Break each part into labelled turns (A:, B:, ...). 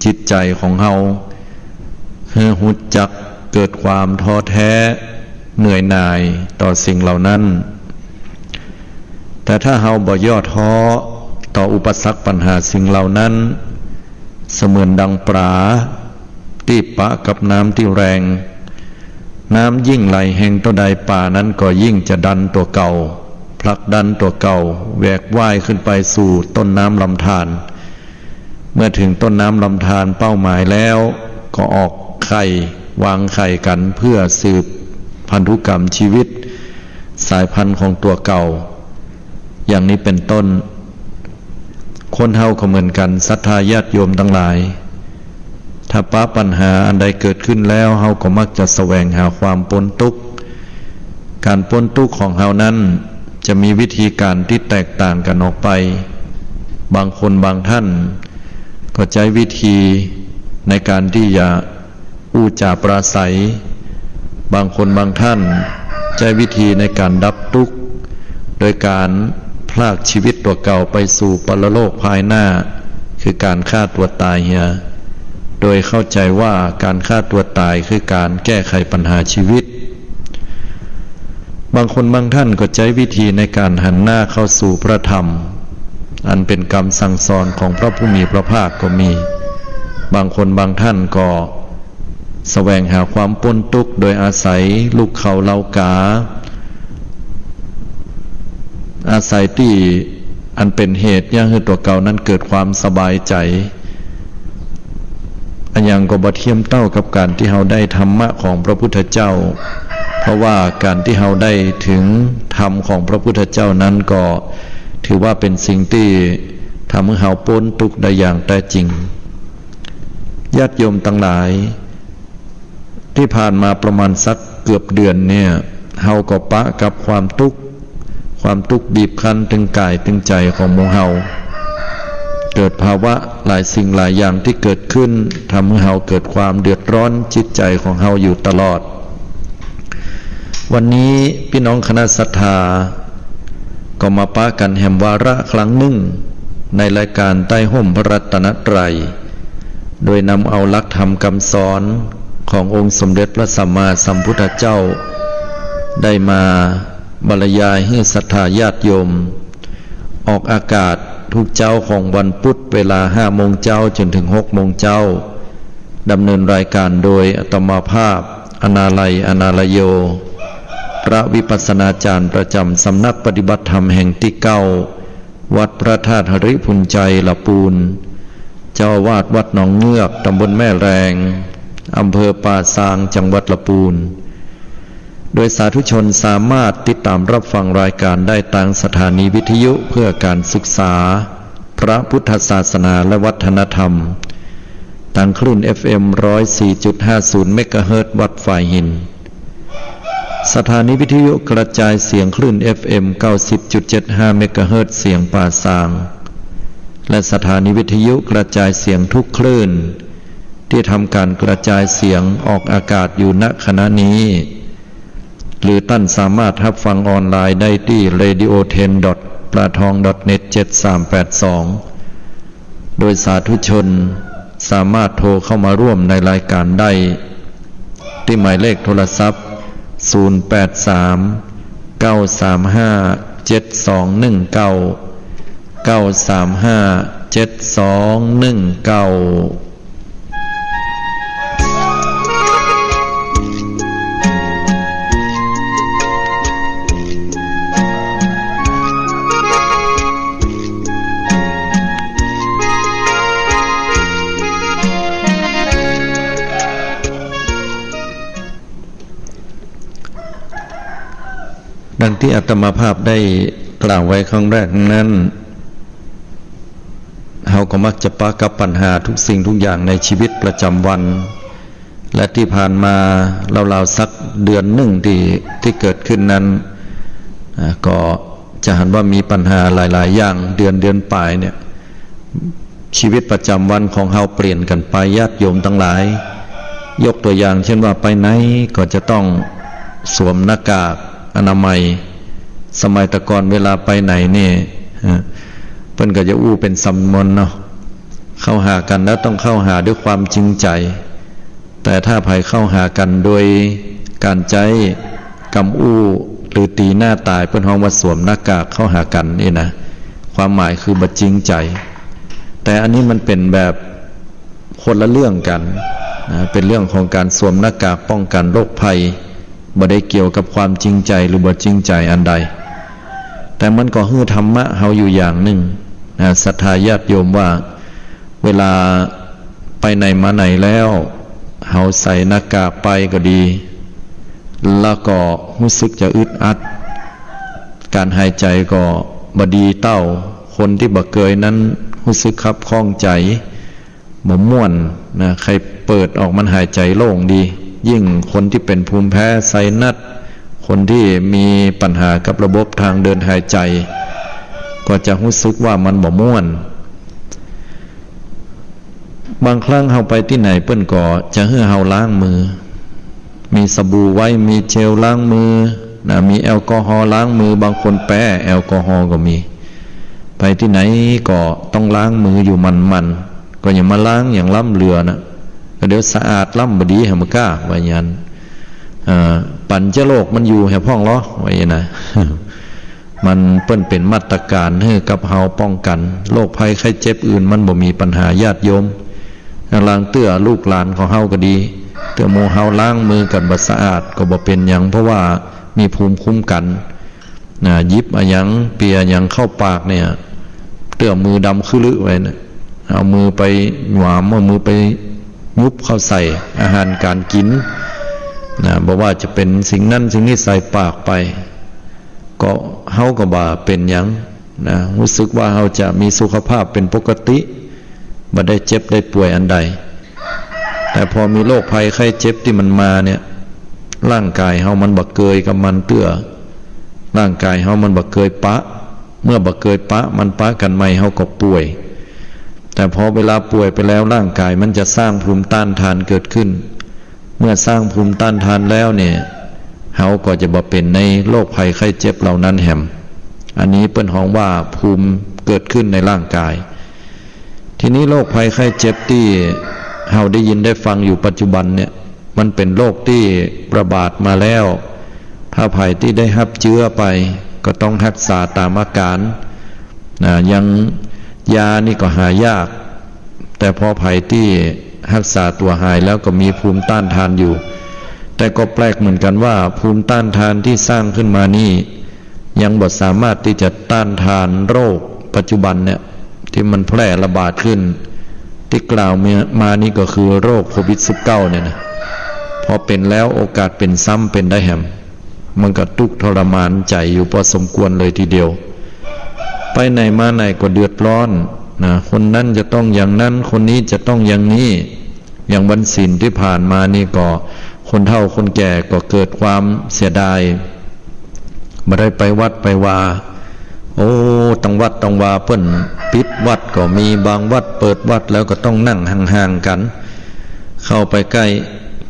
A: จิตใจของเฮาหุดจักเกิดความท้อแท้เหนื่อยหน่ายต่อสิ่งเหล่านั้นแต่ถ้าเฮาบ่ย่อท้อต่ออุปสรรคปัญหาสิ่งเหล่านั้นเสมือนดังปลาที่ปะกับน้ำที่แรงน้ำยิ่งไหลแห่งตัวใดป่านั้นก็ยิ่งจะดันตัวเก่าผลักดันตัวเก่าแหวกว่ายขึ้นไปสู่ต้นน้ำลำธารเมื่อถึงต้นน้ำลำธารเป้าหมายแล้วก็ออกไข่วางไข่กันเพื่อสืบพันธุกรรมชีวิตสายพันธุ์ของตัวเก่าอย่างนี้เป็นต้นคนเฮาก็เหมือนกันศรัทธาญาติโยมทั้งหลายถ้าป้าปัญหาอันใดเกิดขึ้นแล้วเฮาก็มักจะแสวงหาความพ้นทุกข์การพ้นทุกข์ของเฮานั้นจะมีวิธีการที่แตกต่างกันออกไปบางคนบางท่านก็ใช้วิธีในการที่จะอู้จาปราศัยบางคนบางท่านใช้วิธีในการดับทุกข์โดยการพรากชีวิตตัวเก่าไปสู่ปรโลกภายหน้าคือการฆ่าตัวตายโดยเข้าใจว่าการฆ่าตัวตายคือการแก้ไขปัญหาชีวิตบางคนบางท่านก็ใช้วิธีในการหันหน้าเข้าสู่พระธรรมอันเป็นคำสั่งสอนของพระผู้มีพระภาคก็มีบางคนบางท่านก็แสวงหาความพ้นทุกข์โดยอาศัยลูกเขาเล้ากาอาศัยที่อันเป็นเหตุย่างให้ตัวเก่านั้นเกิดความสบายใจอันยังก็บ่เทียมเท่ากับการที่เฮาได้ธรรมะของพระพุทธเจ้าเพราะว่าการที่เฮาได้ถึงธรรมของพระพุทธเจ้านั้นก็ถือว่าเป็นสิ่งที่ทำให้เฮาพ้นทุกข์ได้อย่างแท้จริงญาติโยมทั้งหลายที่ผ่านมาประมาณสักเกือบเดือนเนี่ยเฮาก็ปะกับความทุกข์บีบคั้นถึงกายถึงใจของหมู่เฮาเกิดภาวะหลายสิ่งหลายอย่างที่เกิดขึ้นทำให้เฮาเกิดความเดือดร้อนจิตใจของเฮาอยู่ตลอดวันนี้พี่น้องคณะศรัทธาก็มาปะกันแห่งวาระครั้งหนึ่งในรายการใต้ห่มพระรัตนตรัยโดยนำเอาหลักธรรมคำสอนขององค์สมเด็จพระสัมมาสัมพุทธเจ้าได้มาบรรยายให้ศรัทธาญาติโยมออกอากาศทุกเจ้าของวันพุธเวลา5 โมงเจ้าจนถึง6 โมงเจ้าดำเนินรายการโดยอาตมาภาพอนาลัยอนาลโยพระวิปัสสนาจารย์ประจำสำนักปฏิบัติธรรมแห่งที่9วัดพระธาตุหริพุนใจละปูนเจ้าอาวาสวัดหนองเงือกตำบลแม่แรงอำเภอป่าซางจังหวัดละปูนโดยสาธุชนสามารถติดตามรับฟังรายการได้ทางสถานีวิทยุเพื่อการศึกษาพระพุทธศาสนาและวัฒนธรรมทางคลื่น FM 104.50 เมกะเฮิรตซ์วัดฝ่ายหินสถานีวิทยุกระจายเสียงคลื่น FM 90.75 เมกะเฮิรตซ์เสียงป่าซางและสถานีวิทยุกระจายเสียงทุกคลื่นที่ทำการกระจายเสียงออกอากาศอยู่ณขณะนี้หรือท่านสามารถรับฟังออนไลน์ได้ที่ radio10.plathong.net 7382 โดยสาธุชนสามารถโทรเข้ามาร่วมในรายการได้ที่หมายเลขโทรศัพท์ 083 935 7219 935 7219ดังที่อาตมาภาพได้กล่าวไว้ครั้งแรกนั้นเราก็มักจะปะกับปัญหาทุกสิ่งทุกอย่างในชีวิตประจำวันและที่ผ่านมาราวๆสักเดือนหนึ่งที่เกิดขึ้นนั้นก็จะเห็นว่ามีปัญหาหลายๆอย่างเดือนปลายเนี่ยชีวิตประจำวันของเราเปลี่ยนกันไปญาติโยมทั้งหลายยกตัวอย่างเช่นว่าไปไหนก็จะต้องสวมหน้ากากอนามัยสมัยตะก่อนเวลาไปไหนเนี่ยเพิ่นก็จะอู้เป็นสำนวนเนาะ เข้าหากันแล้วต้องเข้าหาด้วยความจริงใจแต่ถ้าภัยเข้าหากันโดยการใจกำอู้หรือตีหน้าตายเพื่อนห้องว่าสวมหน้ากากเข้าหากันนี่นะความหมายคือบัดจริงใจแต่อันนี้มันเป็นแบบคนละเรื่องกันนะเป็นเรื่องของการสวมหน้ากากป้องกันโรคภัยบ่ได้เกี่ยวกับความจริงใจหรือบ่จริงใจอันใดแต่มันก็ฮื้อธรรมะเฮาอยู่อย่างหนึ่งนะศรัทธาญาติโยมว่าเวลาไปไหนมาไหนแล้วเฮาใส่หน้ากากไปก็ดีแล้วก็รู้สึกจะอึดอัดการหายใจก็บดีเต้าคนที่บ่เคยนั้นรู้สึกคับข้องใจบ่ม่วนนะใครเปิดออกมันหายใจโล่งดียิ่งคนที่เป็นภูมิแพ้ไซนัสคนที่มีปัญหากับระบบทางเดินหายใจก็จะรู้สึกว่ามันบ่ม่วนบางครั้งเฮาไปที่ไหนเปิ้นก็จะให้เฮาล้างมือมีสบู่ไว้มีเจลล้างมือนะมีแอลกอฮอล์ล้างมือบางคนแพ้แอลกอฮอล์ก็มีไปที่ไหนก็ต้องล้างมืออยู่มันก็อย่ามาล้างอย่างล้ำเรือนะเดี๋ยวสะอาดล้ำบดีให้มันกล้าไว้ยันปั่นเจ้าโลกมันอยู่แห่พ้องล้อไว้นะ มันเปิ้นเป็นมาตรการให้กับเฮาป้องกันโรคภัยไข้เจ็บอื่นมันบ่มีปัญหาญาติโยมล้างเตื้อลูกหลานของเฮาก็ดีเตื้อโมเฮาล้างมือกันบ่สะอาดก็บ่เป็นหยังเพราะว่ามีภูมิคุ้มกันยิบอะหยังเปียหยังเข้าปากเนี่ยเตื้อมือดำคือลึไว้นะเอามือไปหวามเอามือไปยุบเข้าใส่อาหารการกินบอกว่าจะเป็นสิ่งนั้นสิ่งนี้ใส่ปากไปก็เฮาก็บ่าเป็นหยังรู้สึกว่าเฮาจะมีสุขภาพเป็นปกติบ่ได้เจ็บได้ป่วยอันใดแต่พอมีโรคภัยไข้เจ็บที่มันมาเนี่ยร่างกายเฮามันบ่เกยกับมันเตื้อร่างกายเฮามันบ่เกยปะเมื่อบ่เกยปะมันปะกันใหม่เฮาก็ป่วยแต่พอเวลาป่วยไปแล้วร่างกายมันจะสร้างภูมิต้านทานเกิดขึ้นเมื่อสร้างภูมิต้านทานแล้วเนี่ยเฮาก็จะบ่เป็นในโรคภัยไข้เจ็บเหล่านั้นแหมอันนี้เปิ้นฮ้องว่าภูมิเกิดขึ้นในร่างกายทีนี้โรคภัยไข้เจ็บที่เฮาได้ยินได้ฟังอยู่ปัจจุบันเนี่ยมันเป็นโรคที่ระบาดมาแล้วถ้าภัยที่ได้รับเชื้อไปก็ต้องรักษาตามอาการยังยานี่ก็หายากแต่พอภัยที่รักษาตัวหายแล้วก็มีภูมิต้านทานอยู่แต่ก็แปลกเหมือนกันว่าภูมิต้านทานที่สร้างขึ้นมานี่ยังบ่สามารถที่จะต้านทานโรคปัจจุบันเนี่ยที่มันแพร่ระบาดขึ้นที่กล่าวมานี่ก็คือโรคโควิด -19 เนี่ยนะพอเป็นแล้วโอกาสเป็นซ้ำเป็นได้แหมมันก็ทุกข์ทรมานใจอยู่พอสมควรเลยทีเดียวไปไหนมาไหนก็เดือดร้อนนะคนนั้นจะต้องอย่างนั้นคนนี้จะต้องอย่างนี้อย่างวันศีลที่ผ่านมานี่ก็คนเฒ่าคนแก่ก็เกิดความเสียดายบ่ได้ไปวัดไปวาโอ้ตังวัดตังวาเพิ่นปิดวัดก็มีบางวัดเปิดวัดแล้วก็ต้องนั่งห่างๆกันเข้าไปใกล้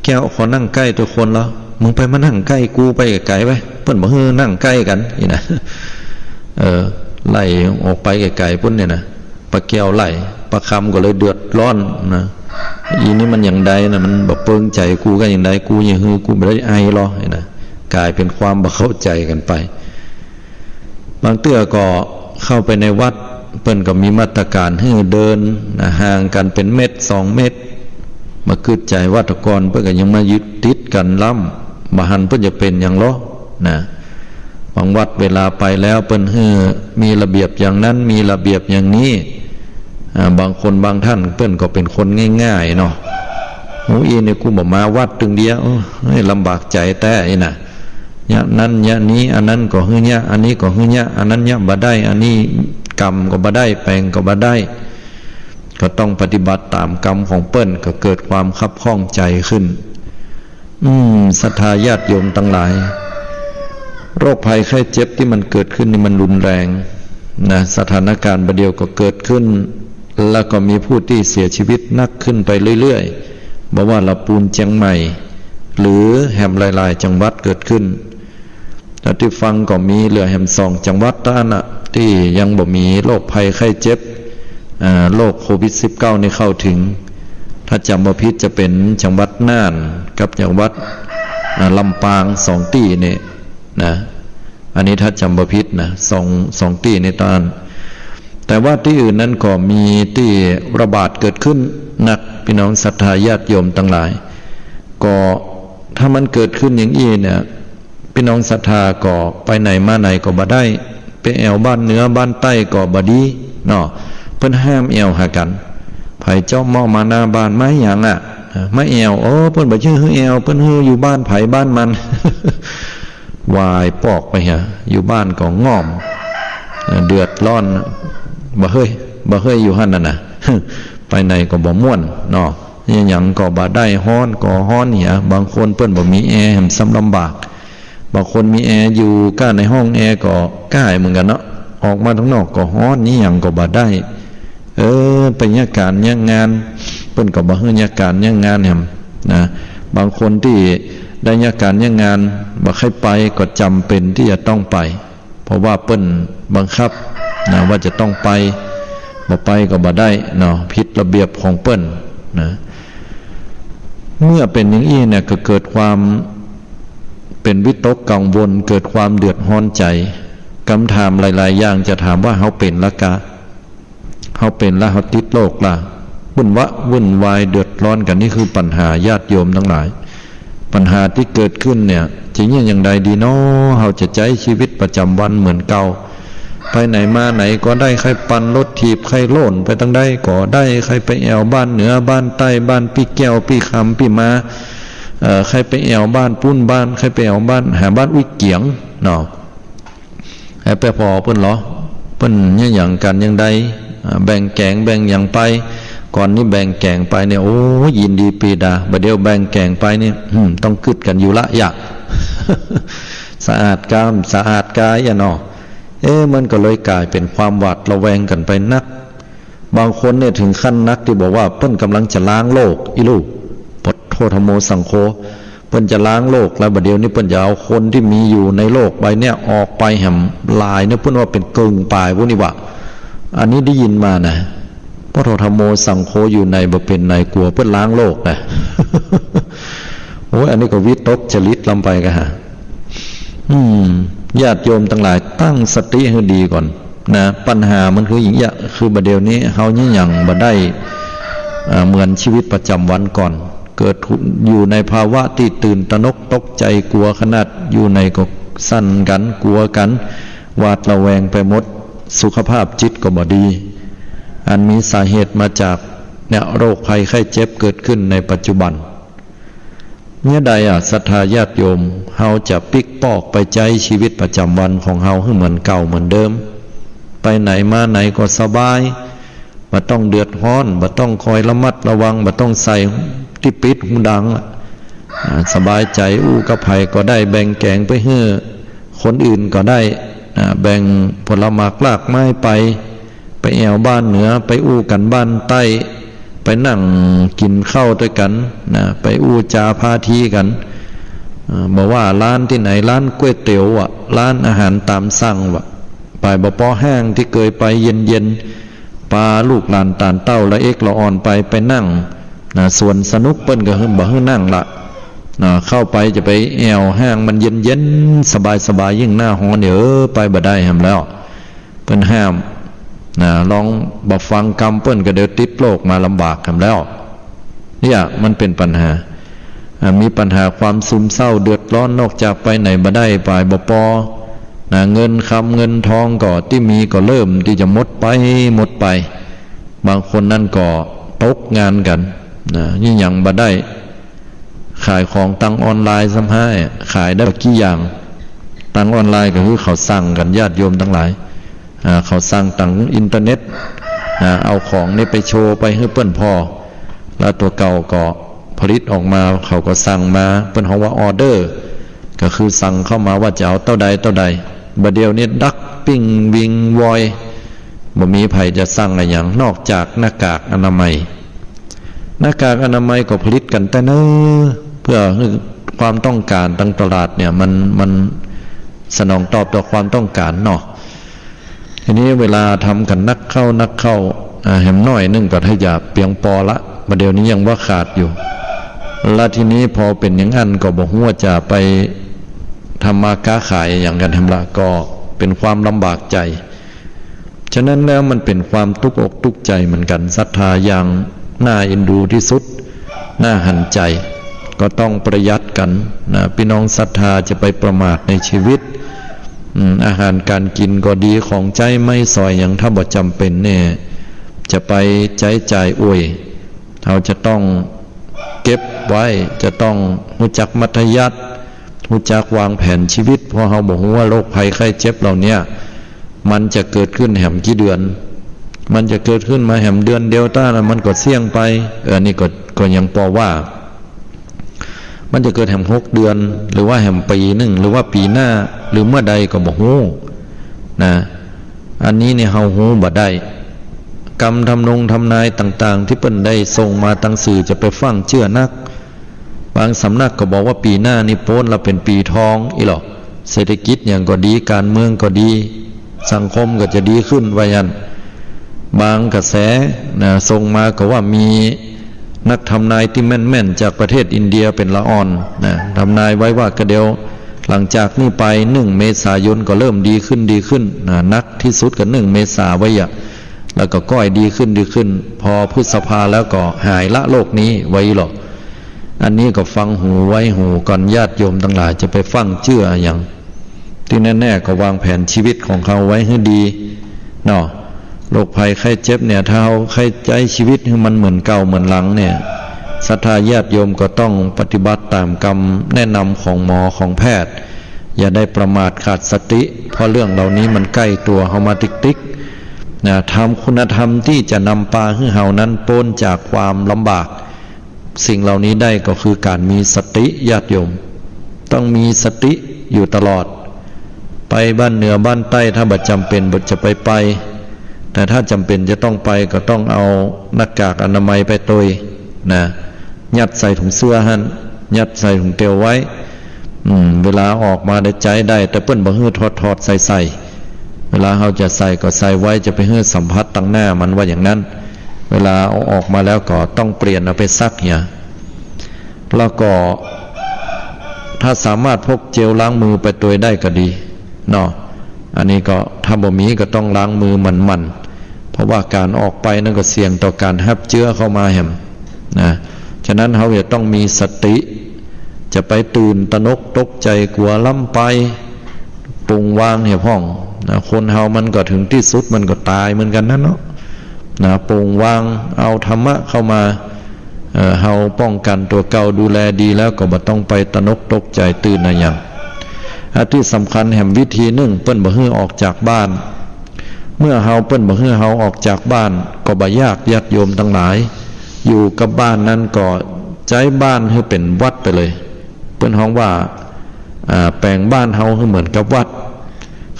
A: แก้วขอนั่งใกล้ทุกคนแล้วมึงไปมานั่งใกล้กูไปไกลๆไปเพิ่นบ่ฮือนั่งใกล้กันนี่นะไล่ออกไปไกลๆพุ่นเนี่ยนะปลาแก้วไล่ปลาคำก็เลยเดือดร้อนนะอีนี่มันอย่างใดนะมันบ่เปิงใจกูก็อย่างใดกูอย่างฮือกูบ่ได้ไอหรอกนี่นะกลายเป็นความบ่เข้าใจกันไปบางเตื้อก็เข้าไปในวัดเปิ้นก็มีมาตรการให้เดินห่างกันเป็นเมตร2เมตรมาคืดใจวัดกรเปิ้นก็ยังมายึดติดกันล้ำบ่หันเปิ้นจะเป็นอย่างล้อนะบางวัดเวลาไปแล้วเปิ้นมีระเบียบอย่างนั้นมีระเบียบอย่างนี้บางคนบางท่านเปิ้นก็เป็นคนง่ายๆเนาะโอ้ยเนี่ยกูบ่มาวัดตึงเดียวให้ลำบากใจแต่นี่น่ะยะนั้นยะนี้อันนั้นก็ฮื้อยะอันนี้ก็ฮื้อยะอันนั้นยะบ่ได้อันนี้กรรมก็บ่ได้แปลงก็บ่ได้ก็ต้องปฏิบัติตามกรรมของเปิ้นก็เกิดความคับข้องใจขึ้นศรัทธาญาติโยมทั้งหลายโรคภัยไข้เจ็บที่มันเกิดขึ้นนี่มันรุนแรงนะสถานการณ์ประเดียวก็เกิดขึ้นแล้วก็มีผู้ที่เสียชีวิตนักขึ้นไปเรื่อยๆบอกว่าลำพูนเชียงใหม่หรือแหมหลายๆจังหวัดเกิดขึ้นแล้วที่ฟังก็มีเหลือแหม2จังหวัดเท่านั้นที่ยังบ่มีโรคภัยไข้เจ็บ โรคโควิด -19 นี่เข้าถึงถ้าจำบ่ผิดจะเป็นจังหวัดน่านกับจังหวัดลำปาง2ที่นี่นะอันนี้ถ้าจำบ่ผิดนะสองที่ในตอนแต่ว่าที่อื่นนั้นก็มีที่ระบาดเกิดขึ้นหนักพี่น้องศรัทธาญาติโยมทั้งหลายก็ถ้ามันเกิดขึ้นอย่างนี้เนี่ยพี่น้องศรัทธาก็ไปไหนมาไหนก็บ่ได้ไปแอวบ้านเหนือบ้านใต้ก็บ่ดีเนาะเพิ่นห้ามแอวหากันไผเจ้าหม้อมาหน้าบ้านไม้หยังไม่แอวเพิ่นบ่ชื่อฮือแอวเพิ่นฮืออยู่บ้านไผบ้านมัน วายปอกไปฮะอยู่บ้านก็ง่อมเดือดร้อนบ่เฮ้ยอยู่หั่นน่ะ ไปไหนก็บ่ม่วนเนาะนี่หยังก็บ่ได้ฮ้อนก็ฮ้อนเนี่ยบางคนเพิ่นบ่มีแอร์แฮมซ้ำลำบากบางคนมีแอร์อยู่ก้าในห้องแอร์ก็ก้ายเหมือนกันเนาะออกมาข้างนอกก็ฮ้อนนี่หยังก็บ่ได้ไปยากการยากงานเพิ่นก็บ่ฮื้อยากการยากงานแฮมนะบางคนที่ได้ยากการยากงานบ่ให้ไปก็จำเป็นที่จะต้องไปเพราะว่าเปิ้นบังคับนะว่าจะต้องไปบ่ไปก็บ่ได้เนาะผิดระเบียบของเปิ้นนะเมื่อเป็นอย่างนี้เนี่ยก็เกิดความเป็นวิตกกังวลเกิดความเดือดร้อนใจคำถามหลายๆอย่างจะถามว่าเฮาเป็นละกะเฮาเป็นแล้วเฮาติดโรคล่ะวุ่นวายเดือดร้อนกันนี่คือปัญหาญาติโยมทั้งหลายปัญหาที่เกิดขึ้นเนี่ยจริงอย่างใดดีเนาะเฮาจะใช้ชีวิตประจำวันเหมือนเก่าไปไหนมาไหนก็ได้ใครปั่นรถถีบใครโล่นไปตั้งได้ก็ได้ใครไปแอวบ้านเหนือบ้านใต้บ้านพี่แก้วพี่คำพี่มาใครไปแอวบ้านปุ้นบ้านใครไปแอวบ้านหาบ้านอุ้ยเกียงเนาะให้ไปพอเพิ่นเหรอเพิ่นเนี่ยอย่างกันยังใดแบ่งแกงแบ่งอย่างไปก่อนนี้แบ่งแกงไปเนี่ยโอ้ยินดีปีดาบัดเดียวแบ่งแกงไปเนี่ยต้องกึดกันอยู่ละอยาก สะอาดกายสะอาดกายเนาะมันก็เลยกลายเป็นความหวาดระแวงกันไปนักบางคนเนี่ยถึงขั้นนักที่บอกว่าเพิ่นกำลังจะล้างโลกอีลูกปดโทธโมสังโฆเพิ่นจะล้างโลกแล้วบัดเดียวนี้เพิ่นจะเอาคนที่มีอยู่ในโลกใบเนี่ยออกไปแหมลายเนี่ยเพิ่นว่าเป็นกึ่งปลายพวกนี้ว่าอันนี้ได้ยินมานะพระโทธโมสังโฆอยู่ในบ่เป็นในกลัวเพิ่นล้างโลกนะ โอ้ยอันนี้ก็วิตกจริตลำไปกันฮะญาติโยมทั้งหลายตั้งสติให้ดีก่อนนะปัญหามันคืออย่างเงี้ยคือบัดเดี๋ยวนี้เฮาเนี่ยยังบ่ได้เหมือนชีวิตประจำวันก่อนเกิดอยู่ในภาวะที่ตื่นตระหนกตกใจกลัวขนาดอยู่ในก็สั่นกันกลัวกันหวาดระแวงไปหมดสุขภาพจิตก็บ่ดีอันมีสาเหตุมาจากเนี่ยโรคภัยไข้เจ็บเกิดขึ้นในปัจจุบันเนี่ยใดศรัทธาญาติโยมเฮาจะปิกปอกไปใจชีวิตประจำวันของเฮาให้เหมือนเก่าเหมือนเดิมไปไหนมาไหนก็สบายบ่ต้องเดือดร้อนบ่ต้องคอยระมัดระวังบ่ต้องใส่ที่ปิดหูดังสบายใจกับไผก็ได้แบ่งแกงไปให้คนอื่นก็ได้แบ่งผลไม้รากไม้ไปแอวบ้านเหนือไปกันบ้านใต้ไปนั่งกินข้าวด้วยกันไปจาพาทีกันบอกว่าร้านที่ไหนร้านก๋วยเตี๋ยวร้านอาหารตามสั่งไปบ่ปอแห้งที่เคยไปเย็นปลาลูกหลานตานเต้าละเอกละอ่อนไปนั่งส่วนสนุกเปิ้นก็บ่ให้นั่งละเข้าไปจะไปแอวห้างมันเย็นสบายยิ่งหน้าฮ้อนไปบ่ได้แฮมแล้วเปิ้นห้ามลองบ่ฟังกรรมเปิ้นก็เดี๋ยวติดโลกมาลำบากกันแล้วเนี่ยมันเป็นปัญหามีปัญหาความซึมเศร้าเดือดร้อนนอกจากไปไหนบ่ได้ไปบ่พอเงินคำเงินทองก็ที่มีก็เริ่มที่จะหมดไปบางคนนั่นก็ตกงานกันนี่ยังบ่ได้ขายของตังออนไลน์ซ้ำให้ขายได้กี่อย่างตังออนไลน์ก็คือเขาสั่งกันญาติโยมทั้งหลายเขาสั่งตังอินเทอร์เน็ตเอาของนี่ไปโชว์ไปให้เปิ้นพอแล้วตัวเก่าก็ผลิตออกมาเขาก็สั่งมาเปิ้นเฮาว่าออเดอร์ก็คือสั่งเข้ามาว่าจะเอาเท่าใดบัดเดียวนี้ดักปิ้งวิงวอยบ่มีไผจะสั่งอะไรอย่างนอกจากหน้ากากอนามัยหน้ากากอนามัยก็ผลิตกันแต่เนิ่นเพื่อความต้องการทางตลาดเนี่ยมันสนองตอบต่อความต้องการเนาะทีนี้เวลาทำกันนักเข้า แหมน้อยนึงก็ถ้าอย่าเปียงปอละประเดี๋ยวนี้ยังว่าขาดอยู่แล้วทีนี้พอเป็นอย่างนั้นก็บอกว่าจะไปทำมาค้าขายอย่างกันทำละก็เป็นความลำบากใจฉะนั้นแล้วมันเป็นความทุกข์อกทุกข์ใจเหมือนกันศรัทธาอย่างน่าเอ็นดูที่สุดน่าหันใจก็ต้องประหยัดกันนะพี่น้องศรัทธาจะไปประมาทในชีวิตอาหารการกินก็ดีของใจไม่ซอยอย่างถ้าบ่จำเป็นเนี่ยจะไปใจจ่ายอวยเราจะต้องเก็บไว้จะต้องรู้จักมัธยัสถ์รู้จักวางแผนชีวิตเพราะเราบอกว่าโรคภัยไข้เจ็บเหล่านี้มันจะเกิดขึ้นแหมกี่เดือนมันจะเกิดขึ้นมาแหมเดือนเดียวต้านะมันก็เสี่ยงไปนี่ก็ยังพอว่ามันจะเกิดแหม6 เดือนหรือว่าแหมปีหนึ่งหรือว่าปีหน้าหรือเมื่อใดก็บอกฮู้นะอันนี้เนี่ยเฮาฮู้บ่ได้กรรมทำนายต่างๆที่เปิ้นได้ส่งมาตั้งสื่อจะไปฟังเชื่อนักบางสำนักก็บอกว่าปีหน้านี่โพ้นเราเป็นปีทองอีหรอเศรษฐกิจอย่างก็ดีการเมืองก็ดีสังคมก็จะดีขึ้นว่ายันบางกระแสนะส่งมาก็ว่ามีนักทำนายที่แม่นๆจากประเทศอินเดียเป็นละอ่อนนะทำนายไว้ว่ากระเดียวหลังจากนี้ไป1 เมษายนก็เริ่มดีขึ้นนะนักที่สุดก็1 เมษาไว้อะแล้วก็ก้อยดีขึ้นพอพฤษภาแล้วก็หายละโลกนี้ไว้หรอกอันนี้ก็ฟังหูไว้หูก่อนญาติโยมทั้งหลายจะไปฟังเชื่ออย่างที่แน่ๆก็วางแผนชีวิตของเขาไว้ให้ดีเนาะโรคภัยไข้เจ็บเนี่ยถ้าเอาใครใจชีวิตให้มันเหมือนเก่าเหมือนหลังเนี่ยศรัทธาญาติโยมก็ต้องปฏิบัติตามคำแนะนำของหมอของแพทย์อย่าได้ประมาทขาดสติเพราะเรื่องเหล่านี้มันใกล้ตัวเฮามาติ๊กนะทำคุณธรรมที่จะนำพาให้เฮานั้นพ้นจากความลำบากสิ่งเหล่านี้ได้ก็คือการมีสติญาติโยมต้องมีสติอยู่ตลอดไปบ้านเหนือบ้านใต้ถ้าบัดจำเป็นบัดจะไปแต่ถ้าจำเป็นจะต้องไปก็ต้องเอาหน้ากากอนามัยไปตุยนะยัดใส่ถุงเสื้อหั่นยัดใส่ถุงเตียวไว้เวลาออกมาได้ใจได้แต่เปิ้นบ่ฮื้อถอดใส่เวลาเขาจะใส่ก็ใส่ไว้จะไปฮื้อสัมผัสตั้งหน้ามันว่าอย่างนั้นเวลาเอาออกมาแล้วก็ต้องเปลี่ยนเอาไปซักเนี่ยแล้วก็ถ้าสามารถพกเจลล้างมือไปตัวได้ก็ดีเนาะอันนี้ก็ถ้าบ่มีก็ต้องล้างมือมันเพราะว่าการออกไปนั่นก็เสี่ยงต่อการแฮบเชื้อเข้ามาแหมนะฉะนั้นเขาจะต้องมีสติจะไปตื่นตระหนกตกใจกลัวล้ำไปปรุงวางเนี่ยพ่องนะคนเฮามันก็ถึงที่สุดมันก็ตายเหมือนกันนะเนาะนะปรุงวางเอาธรรมะเข้ามาเฮาป้องกันตัวเก่าดูแลดีแล้วก็บ่ต้องไปตระหนกตกใจตื่นนะอย่างที่สำคัญแห่งวิธีหนึ่งเปิ้นบ่ฮื้อออกจากบ้านเมื่อเฮาเปิ้นบ่ฮื้อเฮาออกจากบ้านก็บ่ยากญาติโยมทั้งหลายอยู่กับบ้านนั้นก็ใจบ้านให้เป็นวัดไปเลยเปิ้นฮ้องว่าแปลงบ้านเฮาให้เหมือนกับวัด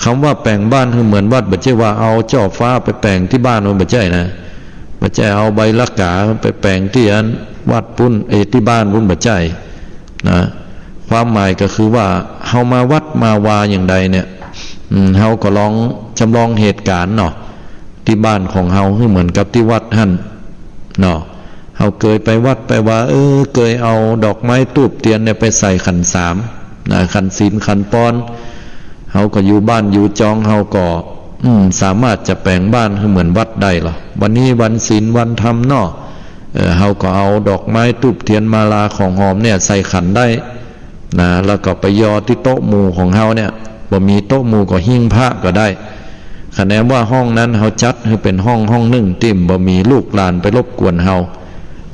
A: คำว่าแปลงบ้านให้เหมือนวัดบ่ใช่ว่าเอาเจ้าฟ้าไปแปลงที่บ้านมันบ่ใช่นะบ่ใช่เอาใบลักกาไปแปลงที่อันวัดปุ้นที่บ้านปุ้นบ่ใช่นะความหมายก็คือว่าเฮามาวัดมาวาอย่างใดเนี่ยเฮาก็ลองจำลองเหตุการณ์เนาะที่บ้านของเฮาให้เหมือนกับที่วัดหั่นเนาะเฮาเคยไปวัดไปว่าเคยเอาดอกไม้ตูปเทียนเนี่ยไปใส่ขัน3นะขันศีลขันปอนเฮาก็อยู่บ้านอยู่จองเฮาก็สามารถจะแปลงบ้านให้เหมือนวัดได้หรอวันนี้วันศีลวันธรรมเนาะเฮาก็เอาดอกไม้ตูปเทียนมาลาของหอมเนี่ยใส่ขันได้นะแล้วก็ไปยอที่โต๊ะหมู่ของเฮาเนี่ยบ่มีโต๊ะหมู่ก็หิ้งพระก็ได้คะแนนว่าห้องนั้นเฮาจัดให้เป็นห้องนึงติ่มบ่มีลูกหลานไปรบกวนเฮา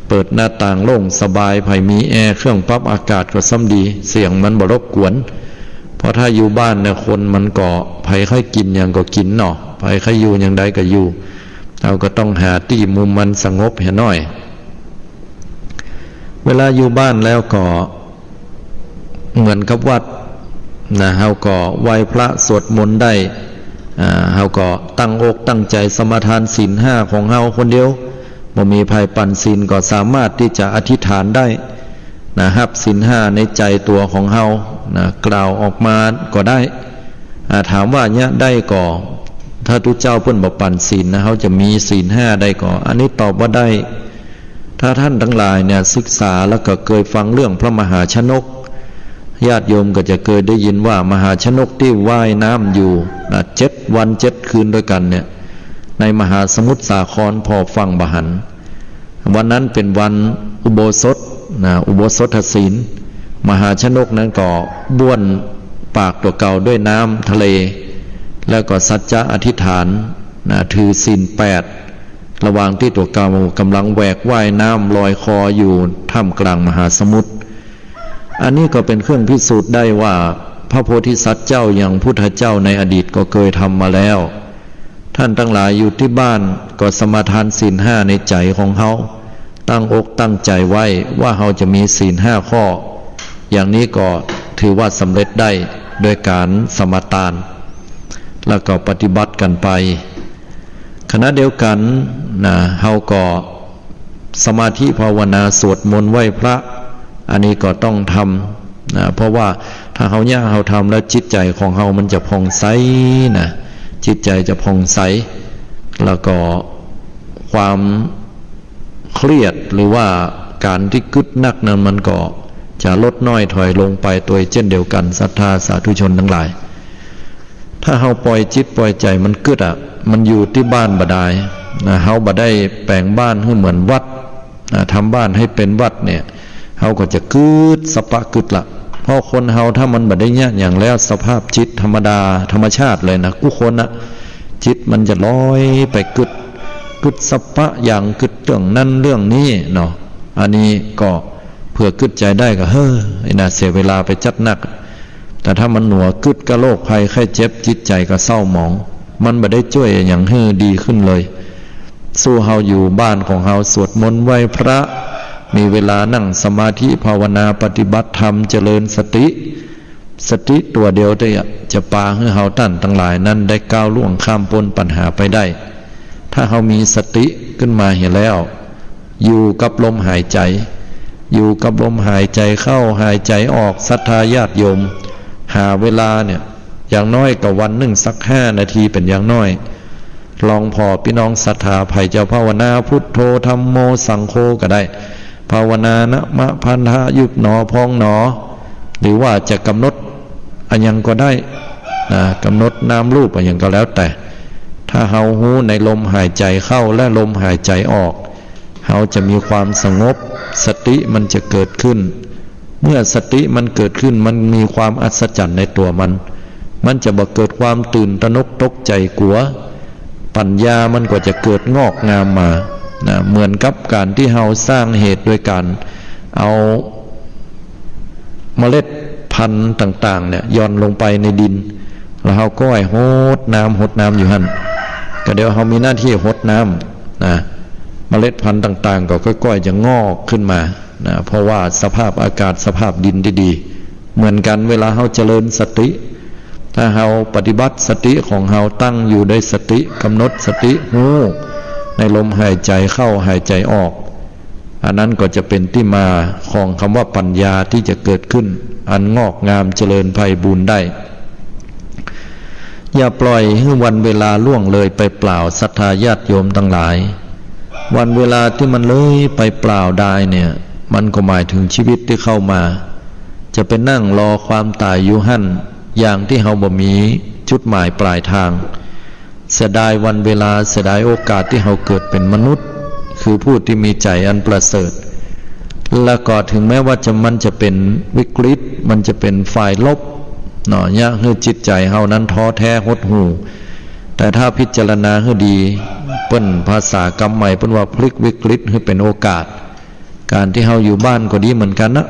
A: เปิดหน้าต่างโล่งสบายไผมีแอร์เครื่องปรับอากาศก็ซ้ำดีเสียงมันบ่รบกวนเพราะถ้าอยู่บ้านเนี่ยคนมันก็ไผใครกินอย่างก็กินเนาะไผใครอยู่อย่างใดก็อยู่เราก็ต้องหาที่มุมมันสงบให้หน่อยเวลาอยู่บ้านแล้วก็เหมือนกับวัดนะเฮาก็ไหว้พระสวดมนต์ได้เฮาก็ตั้งอกตั้งใจสมาทานศีล5ของเฮาคนเดียวบ่มีภัยปั่นศีลก็สามารถที่จะอธิษฐานได้นะครับศีล5ในใจตัวของเฮานะกล่าวออกมาก็ได้ถามว่าเนี่ยได้ก็ ถ้าทุกเจ้าเพิ่นบ่ปันศีลนะเขาจะมีศีล5ได้ก่ออันนี้ตอบว่าได้ถ้าท่านทั้งหลายเนี่ยศึกษาแล้วก็เคยฟังเรื่องพระมหาชนกญาติโยมก็จะเคยได้ยินว่ามหาชนกที่ว่ายน้ำอยู่7 วัน 7 คืนด้วยกันเนี่ยในมหาสมุทรสาครพอฟังบหันวันนั้นเป็นวันอุโบสถอุโบสถศีลมหาชนกนั้นก็บ้วนปากตัวเก่าด้วยน้ำทะเลแล้วก็สัจจะอธิษฐานถือศีล8ระหว่างที่ตัวเก่ากำลังแหวกว่ายน้ำลอยคออยู่ท่ามกลางมหาสมุทรอันนี้ก็เป็นเครื่องพิสูจน์ได้ว่าพระโพธิสัตว์เจ้าอย่างพุทธเจ้าในอดีตก็เคยทำมาแล้วท่านทั้งหลายอยู่ที่บ้านก็สมาทานศีล5ในใจของเขาตั้งอกตั้งใจไว้ว่าเขาจะมีศีล5ข้ออย่างนี้ก็ถือว่าสำเร็จได้โดยการสมาทานแล้วก็ปฏิบัติกันไปขณะเดียวกันเฮาก็สมาธิภาวนาสวดมนต์ไหว้พระอันนี้ก็ต้องทำเพราะว่าถ้าเฮาเนี่ยเฮาทำแล้วจิตใจของเฮามันจะผ่องใสจิตใจจะผ่องใสแล้วก็ความเครียดหรือว่าการที่กึดนักนั้นมันก็จะลดน้อยถอยลงไปตัวเช่นเดียวกันศรัทธาสาธุชนทั้งหลายถ้าเฮาปล่อยจิตปล่อยใจมันกึดมันอยู่ที่บ้านบ่ได้เฮาบ่ได้แปลงบ้านให้เหมือนวัดทำบ้านให้เป็นวัดเนี่ยเฮาก็จะกึดสปะกึดละเพราะคนเฮาถ้ามันบ่ได้เนี่ยอย่างแล้วสภาพจิตธรรมดาธรรมชาติเลยนะผู้คนจิตมันจะลอยไปกึดสปะอย่างกึดเรื่องนั้นเรื่องนี้เนาะอันนี้ก็เพื่อกึดใจได้ก็เสียเวลาไปจัดหนักแต่ถ้ามันหนัวกึดก็โรคภัยไข้เจ็บจิตใจก็เศร้าหมองมันบ่ได้ช่วยอย่างดีขึ้นเลยสู้เฮาอยู่บ้านของเฮาสวดมนต์ไหว้พระมีเวลานั่งสมาธิภาวนาปฏิบัติธรรมเจริญสติตัวเดียวได้จะปาให้เฮาท่านทั้งหลายนั้นได้ก้าวล่วงข้ามพ้นปัญหาไปได้ถ้าเฮามีสติขึ้นมาเห็นแล้วอยู่กับลมหายใจอยู่กับลมหายใจเข้าหายใจออกศรัทธาญาติโยมหาเวลาเนี่ยอย่างน้อยกับวันหนึ่งสัก5 นาทีเป็นอย่างน้อยลองพอพี่น้องศรัทธาไผ่เจ้าภาวนาพุทโธธัมโมสังโฆก็ได้ภาวนานะมะพันธะยุบหนอพองหนอหรือว่าจะกำหนดอันยังก็ได้กำหนดนามรูปอันยังก็แล้วแต่ถ้าเฮาหูในลมหายใจเข้าและลมหายใจออกเฮาจะมีความสงบสติมันจะเกิดขึ้นเมื่อสติมันเกิดขึ้นมันมีความอัศจรรย์ในตัวมันจะบ่เกิดความตื่นตระหนกตกใจกลัวปัญญามันก็จะเกิดงอกงามมาเหมือนกับการที่เฮาสร้างเหตุโดยการเอาเมล็ดพันธุ์ต่างๆเนี่ยย่อนลงไปในดินแล้วเฮาก็ให้หดน้ำอยู่หั่นก็เดี๋ยวเฮามีหน้าที่หดน้ำเมล็ดพันธุ์ต่างๆก็ค่อยๆจะงอกขึ้นมาเพราะว่าสภาพอากาศสภาพดินดีๆเหมือนกันเวลาเฮาเจริญสติถ้าเฮาปฏิบัติสติของเฮาตั้งอยู่ในสติกำหนดสติหูในลมหายใจเข้าหายใจออกอันนั้นก็จะเป็นที่มาของคำว่าปัญญาที่จะเกิดขึ้นอันงอกงามเจริญไพบูรย์ได้อย่าปล่อยให้วันเวลาล่วงเลยไปเปล่าศรัทธาญาติโยมทั้งหลายวันเวลาที่มันเลยไปเปล่าได้เนี่ยมันก็หมายถึงชีวิตที่เข้ามาจะไปนั่งรอความตายอยู่หั่นอย่างที่เฮาบ่มีจุดหมายปลายทางเสียดายวันเวลาเสียดายโอกาสที่เฮาเกิดเป็นมนุษย์คือผู้ที่มีใจอันประเสริฐและก็ถึงแม้ว่ามันจะเป็นวิกฤตมันจะเป็นฝ่ายลบเนี่ยให้จิตใจเฮานั้นท้อแท้หดหู่แต่ถ้าพิจารณาให้ดีเปิ้นภาษากรรมใหม่เปิ้นว่าพลิกวิกฤตให้เป็นโอกาสการที่เฮาอยู่บ้านก็ดีเหมือนกันนะ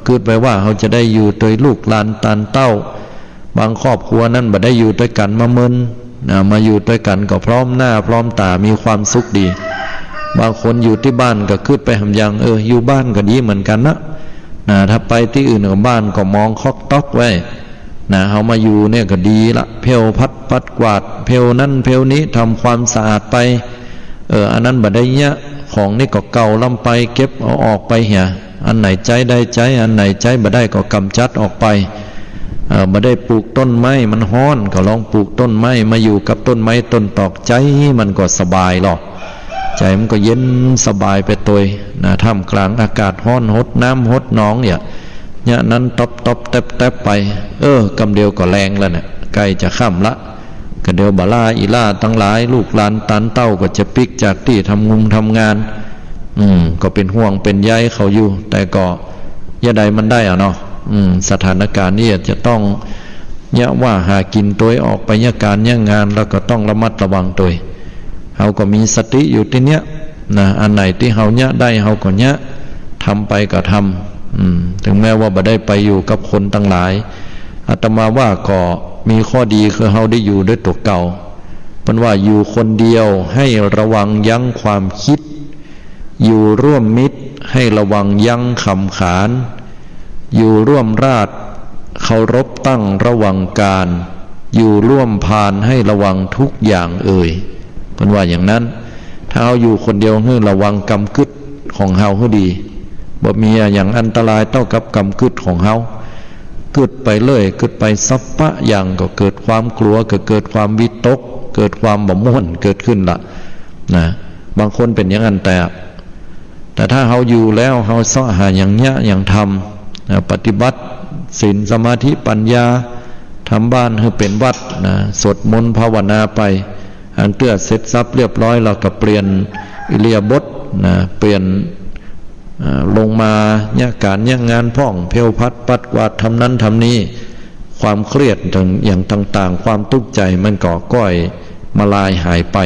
A: คิดไปว่าเฮาจะได้อยู่โดยลูกหลานตานเต้าบางครอบครัวนั้นบ่ได้อยู่ด้วยกันมามาอยู่ด้วยกันก็พร้อมหน้าพร้อมตามีความสุขดีบางคนอยู่ที่บ้านก็คิดไปหำยังอยู่บ้านก็ดีเหมือนกันนะถ้าไปที่อื่นกับบ้านก็มองคอกต๊อกไว้เฮามาอยู่เนี่ยก็ดีละเพลพัดกวาดเพลนั่นเพลนี้ทำความสะอาดไปอันนั้นบ่ได้เนี่ยของนี่ก็เก่าลำไปเก็บเอาออกไปเหี่ยอันไหนใจได้ใจอันไหนใจบ่ได้ก็กำจัดออกไป มาได้ปลูกต้นไม้มันฮ้อนก็ลองปลูกต้นไม้มาอยู่กับต้นไม้ต้นตอกใจมันก็สบายหรอกใจมันก็เย็นสบายไปตัวนะท่ามกลางอากาศฮ้อนหดน้ำหดน้องเนี่ยนั้นตบแตบไปกำเดียวก็แรงแล้วเนี่ยใกล้จะค่ำละก็เดียวบาลาอีล่าทั้งหลายลูกหลานตันเต้าก็จะปิกจากที่ทำงานก็เป็นห่วงเป็นใยเขาอยู่แต่ก็ยะใดมันได้เนาะสถานการณ์นี้จะต้องว่าหากินตัวออกไปการงานแล้วก็ต้องระมัดระวังตัวเขาก็มีสติอยู่ที่เนี้ยนะอันไหนที่เขาได้เขาก็ทำไปก็ทำถึงแม้ว่าบ่ได้ไปอยู่กับคนตั้งหลายอาตมาว่าก็มีข้อดีคือเขาได้อยู่ด้วยตัวเก่าเป็นว่าอยู่คนเดียวให้ระวังยั้งความคิดอยู่ร่วมมิตรให้ระวังยั้งคำขานอยู่ร่วมราชเคารพตั้งระวังการอยู่ร่วมพานให้ระวังทุกอย่างเป็นว่าอย่างนั้นถ้าเราอยู่คนเดียวให้ระวังกรรมกึศของเฮาให้ดีบ่มีอย่างอันตรายเท่ากับกรรมกึศของเฮาเกิดไปเลยเกิดไปสัพพะอย่างก็เกิดความกลัวก็เกิดความวิตกเกิดความบ่ม่วนเกิดขึ้นละนะบางคนเป็นอย่างนั้นแต่ถ้าเฮาอยู่แล้วเฮาเสาะหาอย่างทำปฏิบัติศีลสมาธิปัญญาทำบ้านให้เป็นวัดนะสวดมนต์ภาวนาไปอันเตื้อเสร็จสับเรียบร้อยเราก็เปลี่ยนอิเลียบทนะเปลี่ยนลงมาการงานพ่องเพลพัดปัดกวาดทำนั้นทำนี้ความเครียดอย่างต่างๆความทุกข์ใจมันก่อก้อยมาลายหายไป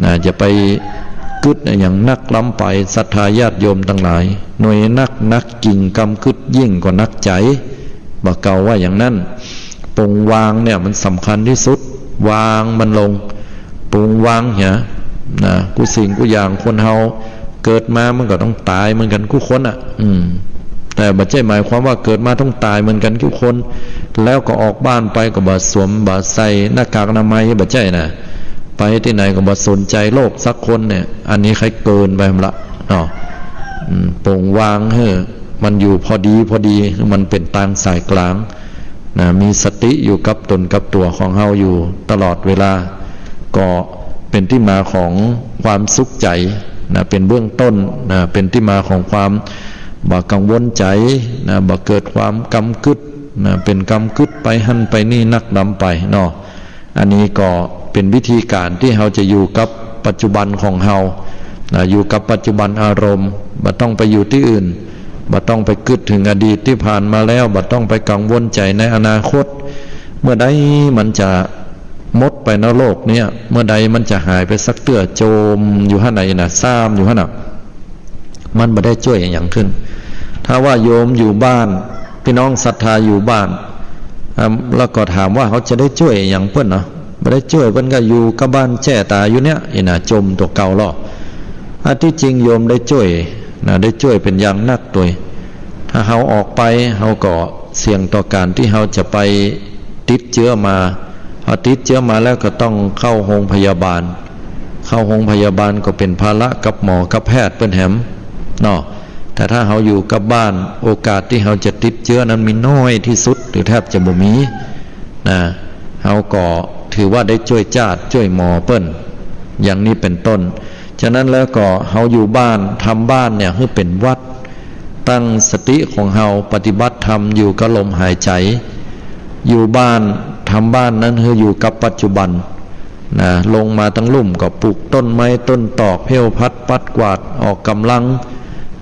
A: นะจะไปกึศอย่างนักล้ำไปศรัทธาญาติโยมทั้งหลายหน่วยนักกิ่งกำกึศยิ่งกว่านักใจบอกเก่าว่าอย่างนั้นปรงวางเนี่ยมันสำคัญที่สุดวางมันลงปรงวางเนี่ยนะกูสิ่งกูอย่างคนเฮาเกิดมามันก็ต้องตายเหมือนกันทุกคนแต่บ่ใช่หมายความว่าเกิดมาต้องตายเหมือนกันทุกคนแล้วก็ออกบ้านไปก็บ่สวมบ่ใส่หน้ากากอนามัยบ่ใช่นะไปที่ไหนก็บ่สนใจโลกสักคนเนี่ยอันนี้ใครเกินไปละเนาะปรงวางมันอยู่พอดีมันเป็นทางสายกลางนะมีสติอยู่กับตนกับตัวของเฮาอยู่ตลอดเวลาก็เป็นที่มาของความสุขใจนะเป็นเบื้องต้นนะเป็นที่มาของความบ่กังวลใจนะบ่เกิดความกำกึศนะเป็นกำกึศไปหั่นไปนี่นักดำไปเนาะอันนี้ก็เป็นวิธีการที่เราจะอยู่กับปัจจุบันของเรานะอยู่กับปัจจุบันอารมณ์บ่ต้องไปอยู่ที่อื่นบ่ต้องไปกึศถึงอดีตที่ผ่านมาแล้วบ่ต้องไปกังวลใจในอนาคตเมื่อใดมันจะมดไปในโลกเนี่ยเมื่อใดมันจะหายไปสักเตื้อโจมอยู่ข้างในนะซ้ำอยู่ข้างหนักมันไม่ได้ช่วยอย่างขึ้นถ้าว่าโยมอยู่บ้านพี่น้องศรัทธาอยู่บ้านแล้วก็ถามว่าเขาจะได้ช่วยอย่างเพื่อนเนาะไม่ได้ช่วยเพื่อนก็อยู่กับบ้านแช่ตาอยู่เนี้ยนะจมตัวเก่าหรอที่จริงโยมได้ช่วยนะได้ช่วยเป็นอย่างนักตัวถ้าเขาออกไปเขาก็เสี่ยงต่อการที่เขาจะไปติดเชื้อมาพอติดเชื้อมาแล้วก็ต้องเข้าโรงพยาบาลก็เป็นภาระกับหมอกับแพทย์เป็นแหมเนาะแต่ถ้าเขาอยู่กับบ้านโอกาสที่เขาจะติดเชื้อนั้นมีน้อยที่สุดหรือแทบจะบ่มีนะเขาก็ถือว่าได้ช่วยญาติช่วยหมอเปิ้นอย่างนี้เป็นต้นฉะนั้นแล้วก็เขาอยู่บ้านทำบ้านเนี่ยให้เป็นวัดตั้งสติของเขาปฏิบัติธรรมอยู่กับลมหายใจอยู่บ้านทำบ้านนั้นคืออยู่กับปัจจุบันนะลงมาทั้งลุ่มก็ปลูกต้นไม้ต้นตอกเพลพัดปัดกวาดออกกำลัง